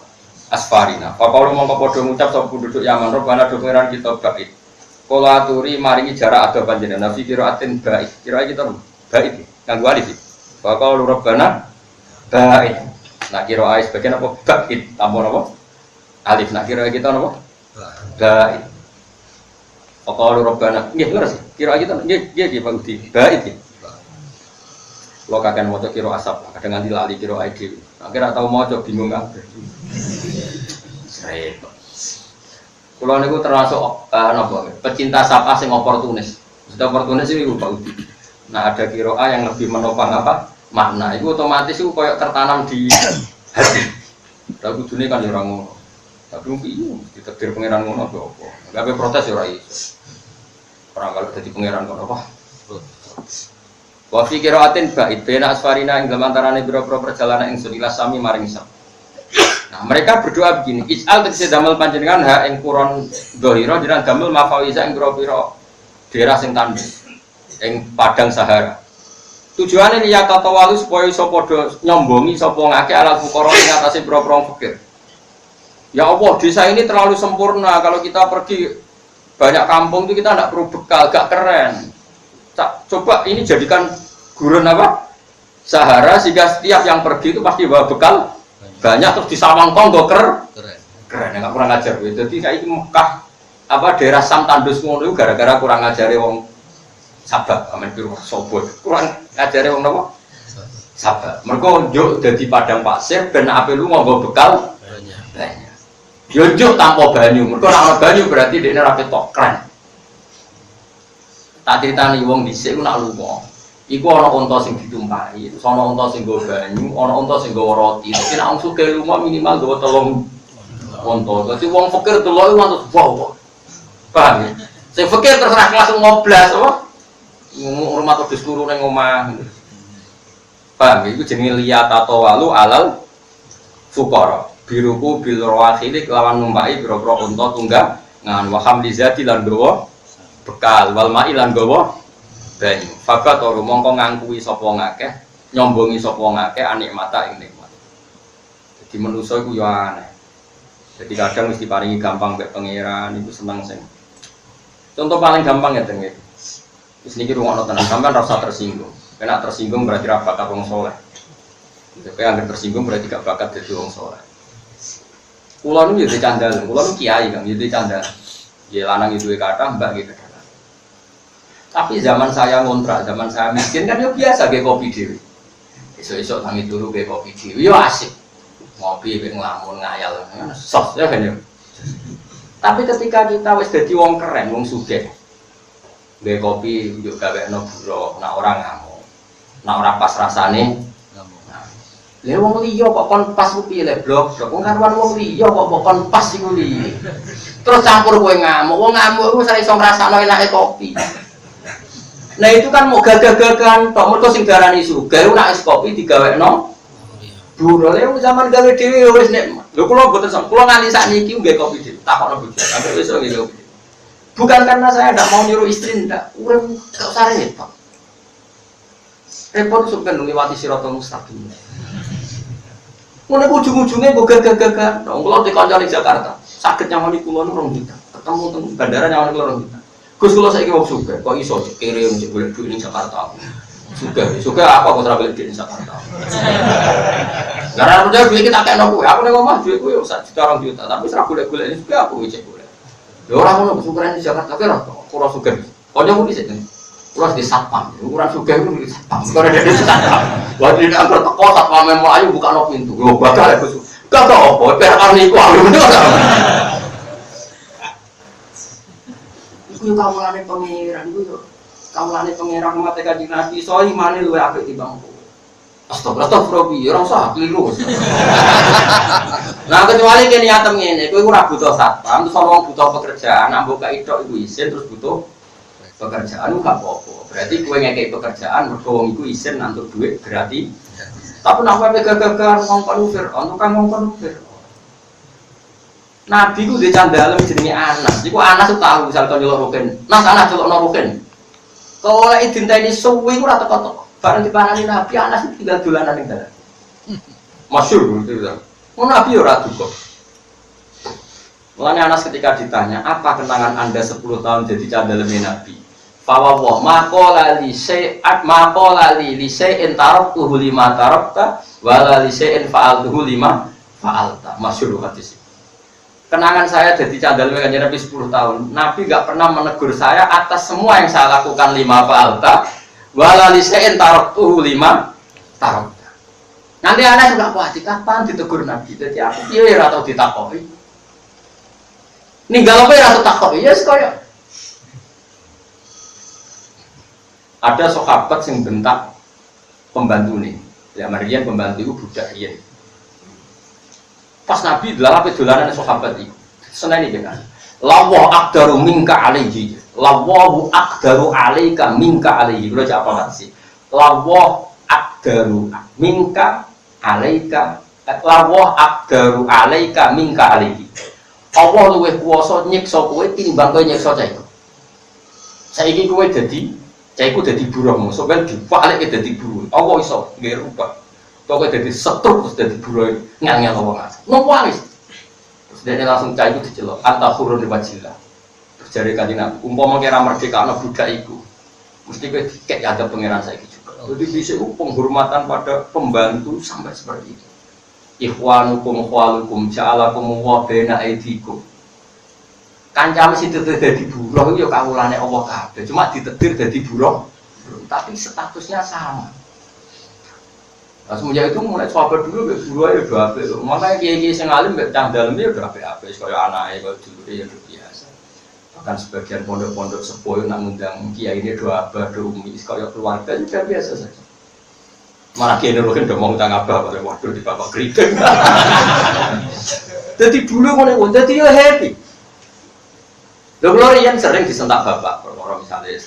asfarina. Faqalu mongko padha ngucap sapa penduduk Yaman rabbana do pengiran kita ba'id. Kala aturi maringi jarak ada panjenengan fi qiraatin ba'id. Kira kita ba'id kanggo alif. Faqalu rabbana ba'id. Nah kira sebagian apa ba'id tambah napa? Alif nak kira kita napa? Ba'id. Faqalu rabbana. Nggih leres. Kira kita nggih Pak Budi. Ba'id. Lo kakek maca kira asap, kadang nganti lali kira ide. Akhirnya tahu maca bingung kabeh. Repot. Kula niku termasuk napa? Pecinta sapa sing oportunis. Sudah oportunis itu Pak Budi. Nah ada kira yang lebih menopang apa? Makna. Itu otomatis itu koyo tertanam di hati. Lah kudune kan ora ngono. Tapi mungkin ditakdir pangeran ngono apa apa. Enggak protes ya ora iso. Orang kalau dadi pangeran ngono apa? Wa fi qiraatin ba'id baina asfarina ing dalam antarane biro-biro perjalanan ingsun ila sami maring sam. Nah, mereka berdoa begini, "Ij'al tegese damel panjenengan ha ing kuron dhahira jenengan damel mafawiza ing biro-biro daerah sing tandus ing padang Sahara." Tujuane liya tatawalu supaya iso padha nyombongi sapa ngake alat fuqara ing atase biro-biro fakir. Ya Allah, desa ini terlalu sempurna. Kalau kita pergi banyak kampung itu kita tidak perlu bekal, gak keren. Coba ini jadikan gurun apa? Sahara sehingga setiap yang pergi itu pasti bawa bekal banyak terus di sawang tonggo keren. Enggak kurang ajar. Jadi kayak Mekah apa daerah Sam tandus ngono gara-gara kurang ajare wong Sabak, amen piro sobot. Kurang ajare wong napa? Sabak. Mergo njuk dadi padang pasir ben ape lu nggo bekal banyak. Yonjuk tanpa banyu, mereka nak banyu berarti dia rapi tok keren. Tak ceritani wong dhisik ku nak lunga. Iku ana unta sing ditumpahi, terus ana unta sing nggo banyu, ana unta sing nggo roti. Tapi nak wong sugih lunga minimal nggo 3 unta. Dadi wong fakir delok iku antuk wow. Paham ya? Sing fakir terserah kelas ngoblas apa? Rumah wedhus turu ning omah. Paham ya? Iku jenenge liyatato walu alal fuqara. Biruku bil rawakhili lawan numpai biro-biro unta tunggang ngan wa hamlizati lan gawa bekal wal mai lan gawa banyu fakat ora mongko ngangkuwi sapa ngakeh nyombongi sapa ngakeh anikmata ing nikmat. Jadi manusa iku yo aneh. Jadi kadang mesti paringi gampang mek pangeran iku seneng sing. Contoh paling gampang ya teng iki. Wis niki rungokno tenan sampean ora usah tersinggung. Kena tersinggung berarti ra bakat wong saleh. Tapi yang tersinggung berarti gak bakat dadi wong saleh. Kulo nu jadi candal, kulo nu kiai kan, jadi candal. Ya lanang itu kata, mbak gitu kata. Tapi zaman saya ngontrak, zaman saya miskin kan ya biasa kayak kopi dewi. Esok-esok tangi dulu kayak kopi dewi, yo asik. Ngopi, ngelamun, ngayal, sos ya kan ya. Tapi ketika kita wis dadi wong keren, wong sugih, kayak kopi juga gawe no buro, nak orang ngamuk, nak orang pas rasane. Lha wong liya kok kon pas ku piye le blok, wong karuan wong liya kok kon pas iku liye. Terus campur kowe ngamuk, wong ngamuk iku ora iso ngrasakno enake kopi. Nah itu kan mau gagah-gagahan tok, mergo sing darani sugih nek es kopi digawekno buro. Lha zaman gawe dhewe wis nek lho kula mboten kula nganti sakniki nggih kopi dhewe. Takokno bojo, sampe besok nggih kopi. Bukan karena saya tidak mau nyuruh istri, tidak. Urip gak usah repot. Repot sampeyan ngliwati siratal mustaqim. Ngono ujung-ujungnya gue gagah-gagah. Kalau di kantor di Jakarta, sakit nyamani kula nu 2 juta. Ketemu teng bandara nyamani kula 2 juta. Gus kula saiki wong sugih, kok iso kirim sik golek duit ning Jakarta. Sugih apa kok ora golek duit ning Jakarta. Gara percaya duit kita kekno kowe. Aku ning omah duit kowe 1 juta 2 juta, tapi ora golek-golek ini sugih aku cek golek. Ya ora ngono kesukuran di Jakarta kira kula sugih. Kancaku dhisik. Kula di satpam, ukuran sugih itu di satpam. Kok ada di satpam. Wah tidak berteko satpam melayu buka pintu. Lho bakal ya Gus. Gak tau apa, peran niku aku iku kawulane pangeran iku yo. Kawulane pangeran mate Kanjeng Nabi iso imane luwih apik timbang kowe. Astagfirullah, ora usah keliru. Nah kecuali kene niatem ngene, kowe ora butuh satpam, terus wong butuh pekerjaan, ambok gak itok iku isin terus butuh pekerjaan gak apa-apa. Berarti kowe ngekeki pekerjaan mergo wong iku isin nantuk duit berarti. Tapi nek kowe gagah-gagahan ngongkon Fir'aun, tukang ngongkon Fir'aun. Nabi ku dhe candhalem jenenge Anas. Iku Anas tahu misal kon nyeluk ruken. Nas Anas celukno ruken. Kok lek dinteni suwi ku ora teko-teko. Bareng dipanani Nabi Anas tinggal dolanan ning dalan. Masyhur gitu ta. Mun Nabi ora duka. Mulane Anas ketika ditanya, "Apa kenangan Anda 10 tahun jadi candhalem Nabi?" Fawwah maqala li syai'at maqala li syai'in taraktuhu lima tarakta wala li syai'in fa'altuhu lima fa'alta. Masyhur hadis. Kenangan saya jadi candhalem Kanjeng Nabi 10 tahun. Nabi enggak pernah menegur saya atas semua yang saya lakukan lima fa'alta wala li syai'in taraktuhu lima tarakta. Nanti Anas enggak kuat kapan ditegur Nabi. Jadi aku piye ora tau ditakoki. Ninggal apa ora tau takoki. Ya kaya ada sahabat yang bentak pembantu nih, ya Marian pembantu itu budak riyen. Pas Nabi adalah pedolanan sahabat itu, seneng ini kan. Lawah akdaru minka alaihi, lawahu akdaru alaika minka alaihi. Kalau apa sih? Lawah akdaru minka alaika, lawah akdaru alaika minka alaihi. Allah luwih kuwasa nyiksa kowe tinimbang kowe nyiksa cah iku. Saiki kowe dadi caiku jadi buruh, soalnya dibalik jadi buruh. Allah iso nggak rubah. Kau jadi setruk terus jadi buruh ngel-ngel orang asing. Nongwaris. Terus dia langsung caiku dicelok. Anta khurun ribajilah. Terus jadi Kanjeng Nabi. Umpama kira merdeka anak budak itu, mesti kayak ada pangeran saya juga. Jadi bisa penghormatan pada pembantu sampai seperti itu. Ikhwanukum khwalukum ja'alakum wa baina aidikum. Kancam situ dadi buruh yo kawulane Allah kabeh. Cuma ditedir dadi buruh, tapi statusnya sama. Nah, semenjak itu mulai sahabat dulu buruh ya udah apik. Makanya kiai-kiai sing alim mek candhalem ya udah apik-apik kaya anake kaya dulure ya udah biasa. Bahkan sebagian pondok-pondok sepuh nak ngundang kiai ini doa abah, doa umi kaya keluarga juga biasa saja. Malah kiai nuruhin udah mau ngundang abah pada waktu di bapak kritik. Jadi dulu ngono dadi yo happy. Lho kula riyen sering disentak bapak, perkara misalnya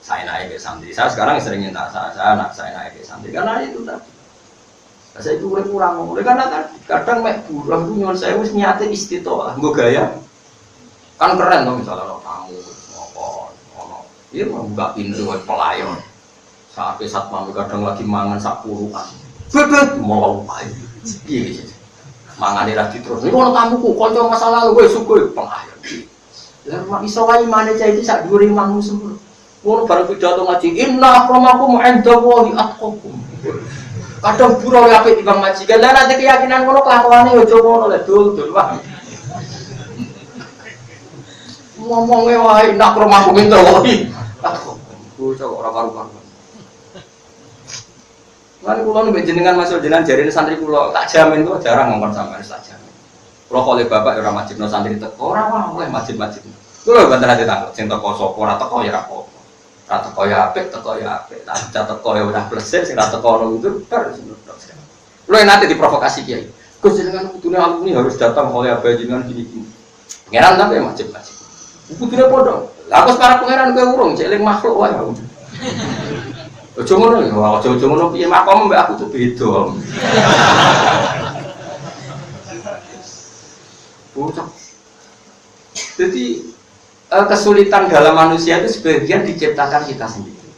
saya naik ke santri. Saya sekarang sering minta saya naik ke santri karena itu tadi. Saya itu kurang ngomong, karena tadi kadang mek buruh itu nyuwun saya wis niate istitoah, nggo gaya. Kan keren to misalnya ono tamu ngopo, ono. Iya membuka pintu buat pelayan. Sampai satpam kadang lagi mangan sak purukan. Bebet mau apa iki? Piye mangane ra terus. Niku ono tamuku, kanca masa lalu wis sugih pelayan. Lah mak iso wae maneh cah iki sak dhuwure imammu semua. Ngono bareng pidato ngaji, inna akramakum 'indallahi atqakum. Kadang buruh apik timbang majikan. Lah nek keyakinan ngono kelakuane aja ngono lek dul wae. Ngomongnya wae inna akramakum 'indallahi atqakum. bocah kok ora karu-karuan. Lan kula nek jenengan masuk jenengan jarine santri kula, tak jamin kula jarang ngomong sampean tak jamin. Kula kali bapak ora majibno santri teko, ora oleh majib-majib. Kula mboten ate takut sing teko sapa ora teko ya apa. Ora teko ya apik, teko ya apik. Tak teko ya ora plesir, sing ora teko ono itu bar. Kula nanti diprovokasi kiai. Gus jenengan kudune alumni harus datang oleh apa jenengan gini-gini. Pangeran tapi majib-majib. Kudune padha. Lah kok para pangeran kowe urung cek eling makhluk wae. Ojo ngono ya, ojo ngono piye makom mbek aku tuh beda. Bocah. Jadi kesulitan dalam manusia itu sebagian diciptakan kita sendiri.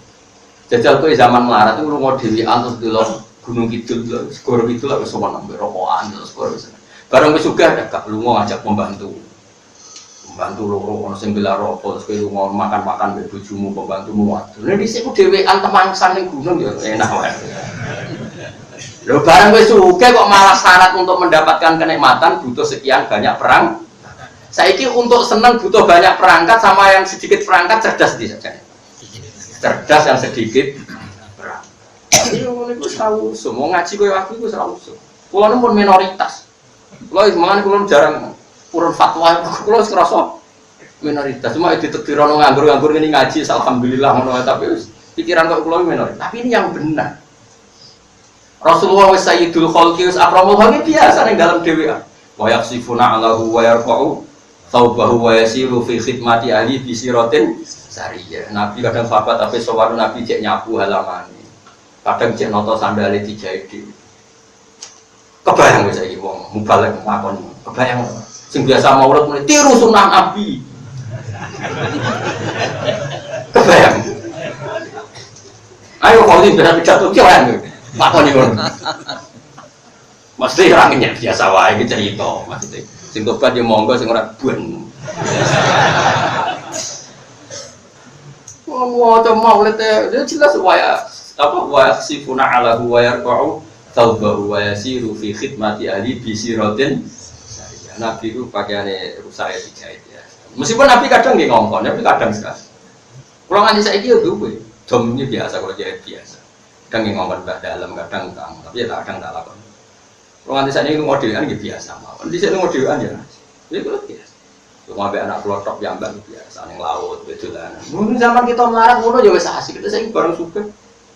Jajal kowe zaman melarat itu lunga dhewean terus delok Gunung Kidul, skor Kidul lah wis sowan ambek rokokan terus skor wis. Barang wis sugih gak lunga ngajak pembantu. Pembantu loro ono sing bela rokok terus kowe lunga makan-makan mbek bojomu pembantumu waduh. Nek dhisik ku dhewean temangsan ning gunung ya enak wae. Lho barang wis sugih kok malah syarat untuk mendapatkan kenikmatan butuh sekian banyak perang. Saiki untuk senang butuh banyak perangkat sama yang sedikit perangkat cerdas di saja. Cerdas yang sedikit perang. Iya ngono iku tahu semua ngaji koyo aku iku ora usah. Kulo pun minoritas. Kulo mangan kulo jarang urun fatwa kulo wis ngrasa minoritas. Cuma ditetir ono nganggur-nganggur ngene ngaji alhamdulillah ngono tapi pikiran kok kulo minoritas. Tapi ini yang benar. Rasulullah wa sayyidul khalqi was akramul khalqi biasa ning dalam dhewean. Wa yaksifuna Allahu wa yarfa'u thawbahu wa yasiru fi khidmati ahli bi siratin sariyah. Nabi kadang sahabat tapi sowan Nabi cek nyapu halamane. Kadang cek noto sandale dijahit dhewe. Kebayang wis saiki wong mubalek ngakon. Kebayang sing biasa maulid muni tiru sunah Nabi. Kebayang. Ayo kau ini bisa pidato kian. Makoni ngono. Mesti orangnya biasa wae iki cerita, maksudnya. Sing tobat yo monggo sing ora bun. Wong maulid itu jelas wae apa wa sifuna ala wa yarqa'u taubahu wa yasiru fi khidmati ahli bi siratin. Nabi itu pakaiane rusak dijahit ya. Meskipun Nabi kadang nggih ngongkon, tapi kadang sekali. Kulo nganti saiki yo duwe. Dom ini biasa kalau jahit biasa. Kadang yang ngomong dalam, kadang kang, tapi ya kadang tak lakon. Kalau nanti saya ini modelan gitu biasa, nanti saya ini modelan ya, itu biasa. Cuma be anak pelotok yang bang biasa, yang laut, betulan. Mungkin zaman kita melarat, mulu juga asik. Kita saya bareng suka,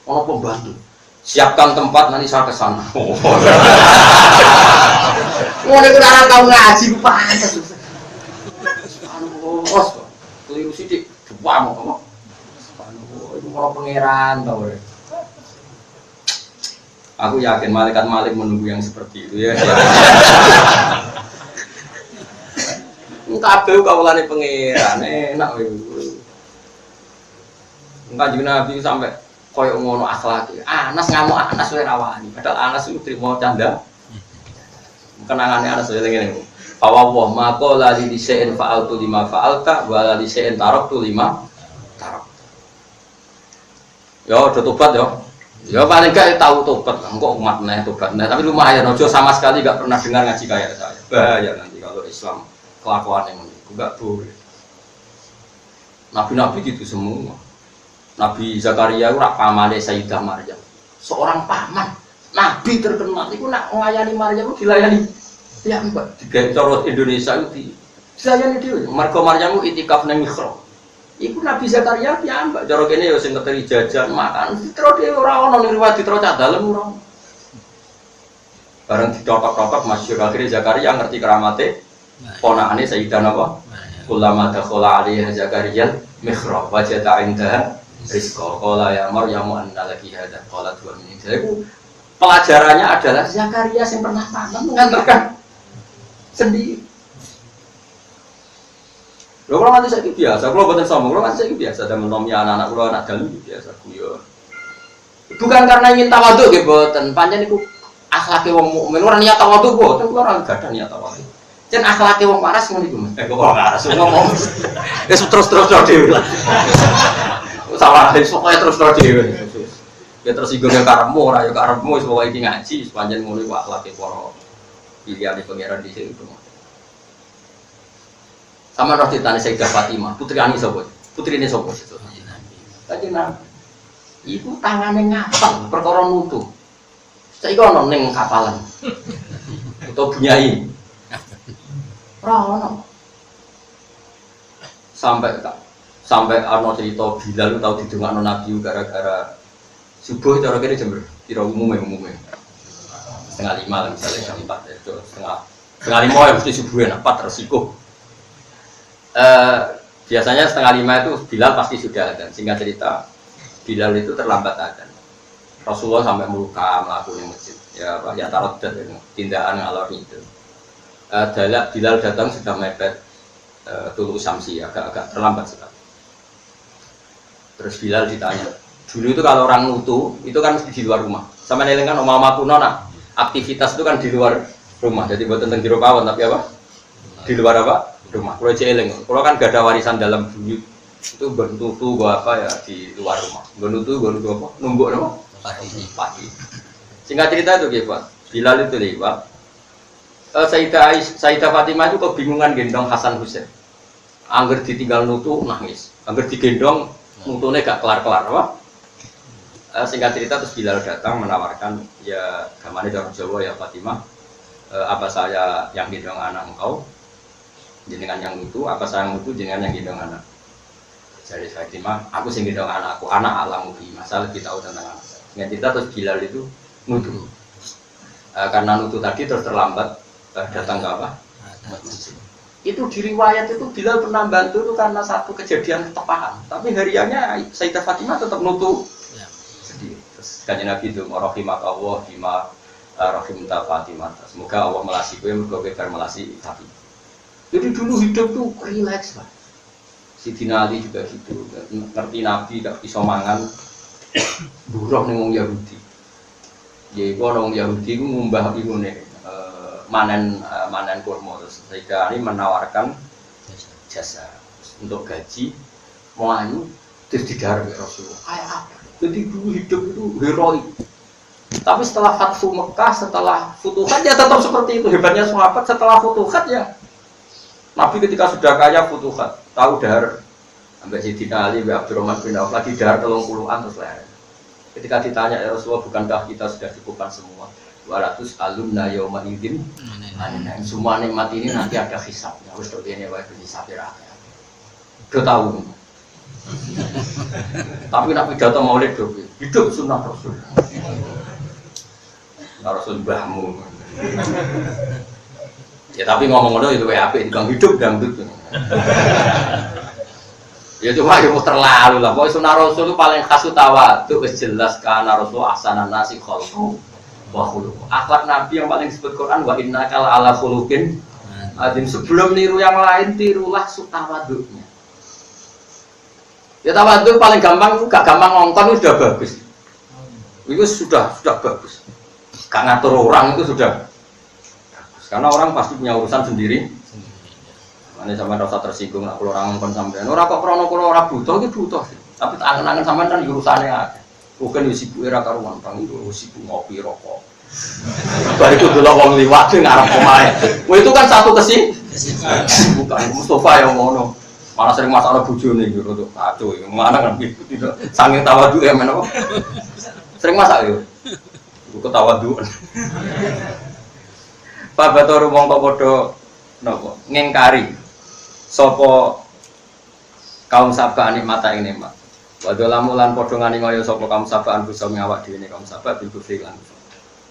orang pembantu. Siapkan tempat nanti saya kesana. Mau nih kenapa kau ngaji panas? Anu bos, keliru sidik, coba mau. Anu itu orang pangeran tau deh. Aku yakin malaikat Malik menunggu yang seperti itu ya. Kabeh kawulane pangeran enak kowe. Kanjeng Nabi sampai koyo ngono akhlake. Anas ngamuk Anas wae rawani. Padahal Anas itu trimo canda. Kenangane Anas wae ngene. Fawwah maqala li disain fa'altu lima fa'alta wa la disain taraktu lima tarak. Yo udah tobat yo. Ya paling gak tahu tobat, kok umat nih tobat. Nah, tapi lumayan, Ojo sama sekali gak pernah dengar ngaji kayak saya. Bahaya nanti kalau Islam kelakuan yang ini, gak boleh. Nabi-nabi gitu semua. Nabi Zakaria itu pamane Sayyidah Maryam, seorang paman. Nabi terkenal, itu nak melayani Maryam itu dilayani. Ya mbak, di cara Indonesia itu dilayani dia. Marga Maryam itu itikaf nang mihrab. Iku Nabi Zakaria piyambak cara kene ya sing ngeteri jajan makan ditro dhewe ora ono ning riwayat ditro cah dalem ora. Bareng ditotok-totok masyhur akhire Zakaria ngerti keramate ponakane Sayyidah napa? Ulama dakhala alaiha Zakaria mihrab wajada indaha rizqa qala ya Maryam anna laki hadha qalat wa min iku pelajarannya adalah Zakaria yang pernah tanam mengantarkan sendiri. Lho kalau nanti saya biasa, kalau buatan sombong, kalau nanti saya biasa, dan menomnya anak-anak kalau anak dalam biasa guyon. Bukan karena ingin tawaduk gitu, buatan panjang itu akhlaki wong mukmin orang niat tawaduk buatan, orang gak ada niat tawaduk. Jen akhlaki wong waras ngono iku. Kok waras ngomong. Wis terus-terus dhewe lah. Salah wis pokoke terus-terus dhewe. Ya tersinggung ya karepmu ora ya karepmu wis pokoke iki ngaji sepanjang ngono iku akhlaki para pilihane pangeran di sini. Sama roh ditane Sayyidah Fatimah, putri ani sapa? Putrine sapa? Kanjeng Nabi. Iku tangane ngapal perkara nutu. Saiki ana ning kapalan. Utawa bunyai. Ora ono. Sampai ana cerita Bilal tau didongakno Nabi gara-gara subuh cara kene jam pira umume. Setengah 5 lah misalnya jam 4 itu setengah 5 ya mesti subuh enak 4 resiko. Biasanya setengah 5 itu Bilal pasti sudah ada. Singkat cerita Bilal itu terlambat adzan. Rasulullah sampai meluka melakukan masjid. Ya tarot dan tindakan ngalor itu. Bilal datang sudah mepet tulu samsi agak terlambat sekali. Terus Bilal ditanya, dulu itu kalau orang nutu itu kan mesti di luar rumah. Sama neling kan omah kuno nak aktivitas itu kan di luar rumah. Jadi buat tentang jero pawon tapi apa? Di luar apa? Rumah. Kalau jeeling, kalau kan gak ada warisan dalam buyut itu bernutu gua apa ya di luar rumah. Bernutu apa? Numbuk apa? Pagi. Singkat cerita itu gitu Pak. Bilal itu lewat. Sayyidah Fatimah itu kebingungan gendong Hasan Husain. Angger ditinggal nutu nangis. Angger digendong nutune gak kelar-kelar apa? Singkat cerita terus Bilal datang menawarkan ya gamane orang Jawa ya Fatimah apa saya yang gendong anak engkau jenengan yang nutu apa saya yang nutu jenengan yang gendong anak. Jadi Fatimah aku sing gendong anakku anak alamu bi masalah kita tahu tentang anak. Singkat cerita terus Bilal itu nutu. Karena nutu tadi terus terlambat datang ke apa? Itu di riwayat itu Bilal pernah bantu itu karena satu kejadian ketepahan. Tapi hariannya Sayyidah Fatimah tetap nutu sedih. Terus kanjeng Nabi itu rahimakallah bima rahimta Fatimah. Semoga Allah melasi kowe mergo kowe melasi Fatimah. Jadi dulu hidup tuh rileks lah. Sidina Ali juga gitu. Ngerti Nabi gak bisa mangan buruh ning wong Yahudi. Ya iku orang Yahudi ku ngumbah ngene manen kurma terus Sayyidah Ali menawarkan jasa untuk gaji mau anu terus digarap Rasulullah kayak apa? Jadi dulu hidup itu heroik. Tapi setelah Fathu Mekah, setelah Futuhat ya tetap seperti itu. Hebatnya sahabat setelah Futuhat ya Nabi ketika sudah kaya Futuhat tahu dahar sampai Sayyidina Ali Abdurrahman bin Auf lagi dahar 30-an terus leher. Ketika ditanya ya Rasulullah bukankah kita sudah cukupkan semua 200 alumna yauma idzin semua nikmat ini nanti ada hisabnya wis tok dene wae hisab ra do tahu tapi nak pidato maulid do hidup sunnah Rasul Rasul mbahmu ya tapi ngomong ngono itu wae apik dikang hidup dangdut ya cuma itu terlalu lah pokoknya sunnah Rasul itu paling khas tawadhu wis jelas kana Rasul ahsanan nasi khalqu wa khuluq. Akhlak Nabi yang paling disebut Quran wa innaka ala khuluqin adzim. Sebelum niru yang lain tirulah tawadhunya. Ya tawadhu paling gampang, gak gampang ngongkon itu sudah bagus. Itu sudah bagus. Gak ngatur orang itu sudah bagus. Karena orang pasti punya urusan sendiri. Mane sampean rasa tersinggung nek orang ngongkon sampean. Ora kok krana kula ora butuh iki butuh. Tapi angen-angen sampean kan urusane akeh. Bukan sibuk era karuan, bang itu sibuk ngopi rokok. Bariku dulu wong liwat ngarep omahe. Wah itu kan satu bukan Mustafa yang ngono. Malah sering masalah bojone iki rodok kacau iki. Mana kan tidak saking tawadhu ya men apa. Sering masak yo. Iku ketawadhuan. Pak Batur mongko padha napa ngengkari sapa kaum Sabah nikmata ing nikmat. Wadolamu lan padha ngani kaya sapa kaum Sabaan bisa ngawak dhewe kaum Sabah bil kufri lan.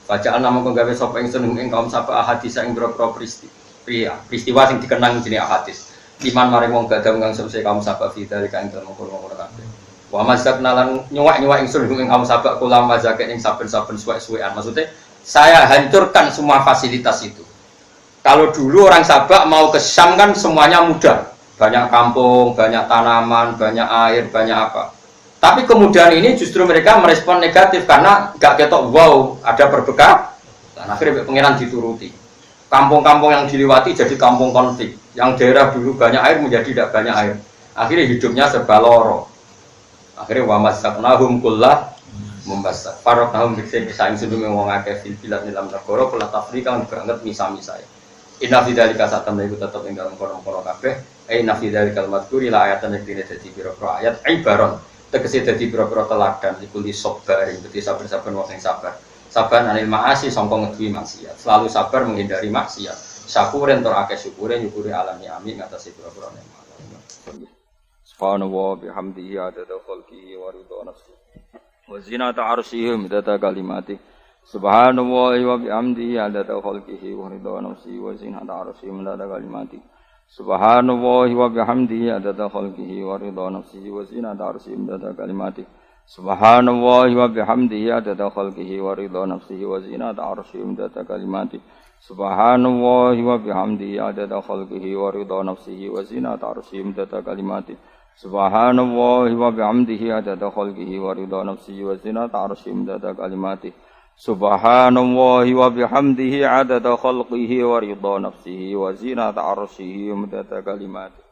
Bacaan nama gawe sapa ingsun ing kaum Sabah hadis ing boro-boro peristiwa sing dikenang jenenge hadis. Iman mari wong gadah kang sese kaum Sabah fidal kang dalem ngono kabeh. Wa mazakna lan nyuwak-nyuwak ingsun ing kaum Sabah kula mazake ing saben-saben suwek-suwekan. Maksudnya saya hancurkan semua fasilitas itu. Kalau dulu orang Sabah mau ke Syam kan semuanya mudah. Banyak kampung, banyak tanaman, banyak air, banyak apa. Tapi kemudian ini justru mereka merespon negatif karena gak ketok wow ada berbekal. Dan akhirnya pengiran dituruti. Kampung-kampung yang dilewati jadi kampung konflik. Yang daerah dulu banyak air menjadi tidak banyak air. Akhirnya hidupnya serba loro. Akhirnya wa masaknahum kullah membasak. Faroknahum bisa yang sebelumnya wong akeh fil bilad dalam negara kula tafrika banget misa-misa. Inna fi dzalika satam iku tetep ing dalem kono-kono kabeh. Inna fi dzalikal madhkuri la ayatan yang dadi pira-pira ayat ibaron. tegese dadi pira-pira teladan iku li sabar dadi sabar-sabar wong sing sabar. Sabar anil ma'asi sangka ngeduwi maksiat. Selalu sabar menghindari maksiat. Syakuren tur akeh syukure nyukuri alam ni'ami ngatasi pira-pira nikmat. Subhanallah bihamdihi adada khalqihi wa ridha nafsihi wa zinata 'arsyihi midada kalimati. Subhanallah wa bihamdihi adada khalqihi wa ridha nafsihi wa zinata 'arsyihi midada kalimati. Subhanallah wa bihamdihi adada khalqihi wa ridha nafsihi wa zinata 'arsyihi midada kalimati. Subhanallah wa bihamdihi adada khalqihi wa ridha nafsihi wa zinata 'arsyihi midada kalimati. Subhanallah wa bihamdihi adada khalqihi wa ridha nafsihi wa zinata 'arsyihi midada kalimati. Subhanallah wa bihamdihi adada khalqihi wa ridha nafsihi wa zinata 'arsyihi midada kalimati. Subhanallah wa bihamdihi adada khalqihi wa ridha nafsihi wa zinata 'arsyihi midada kalimati.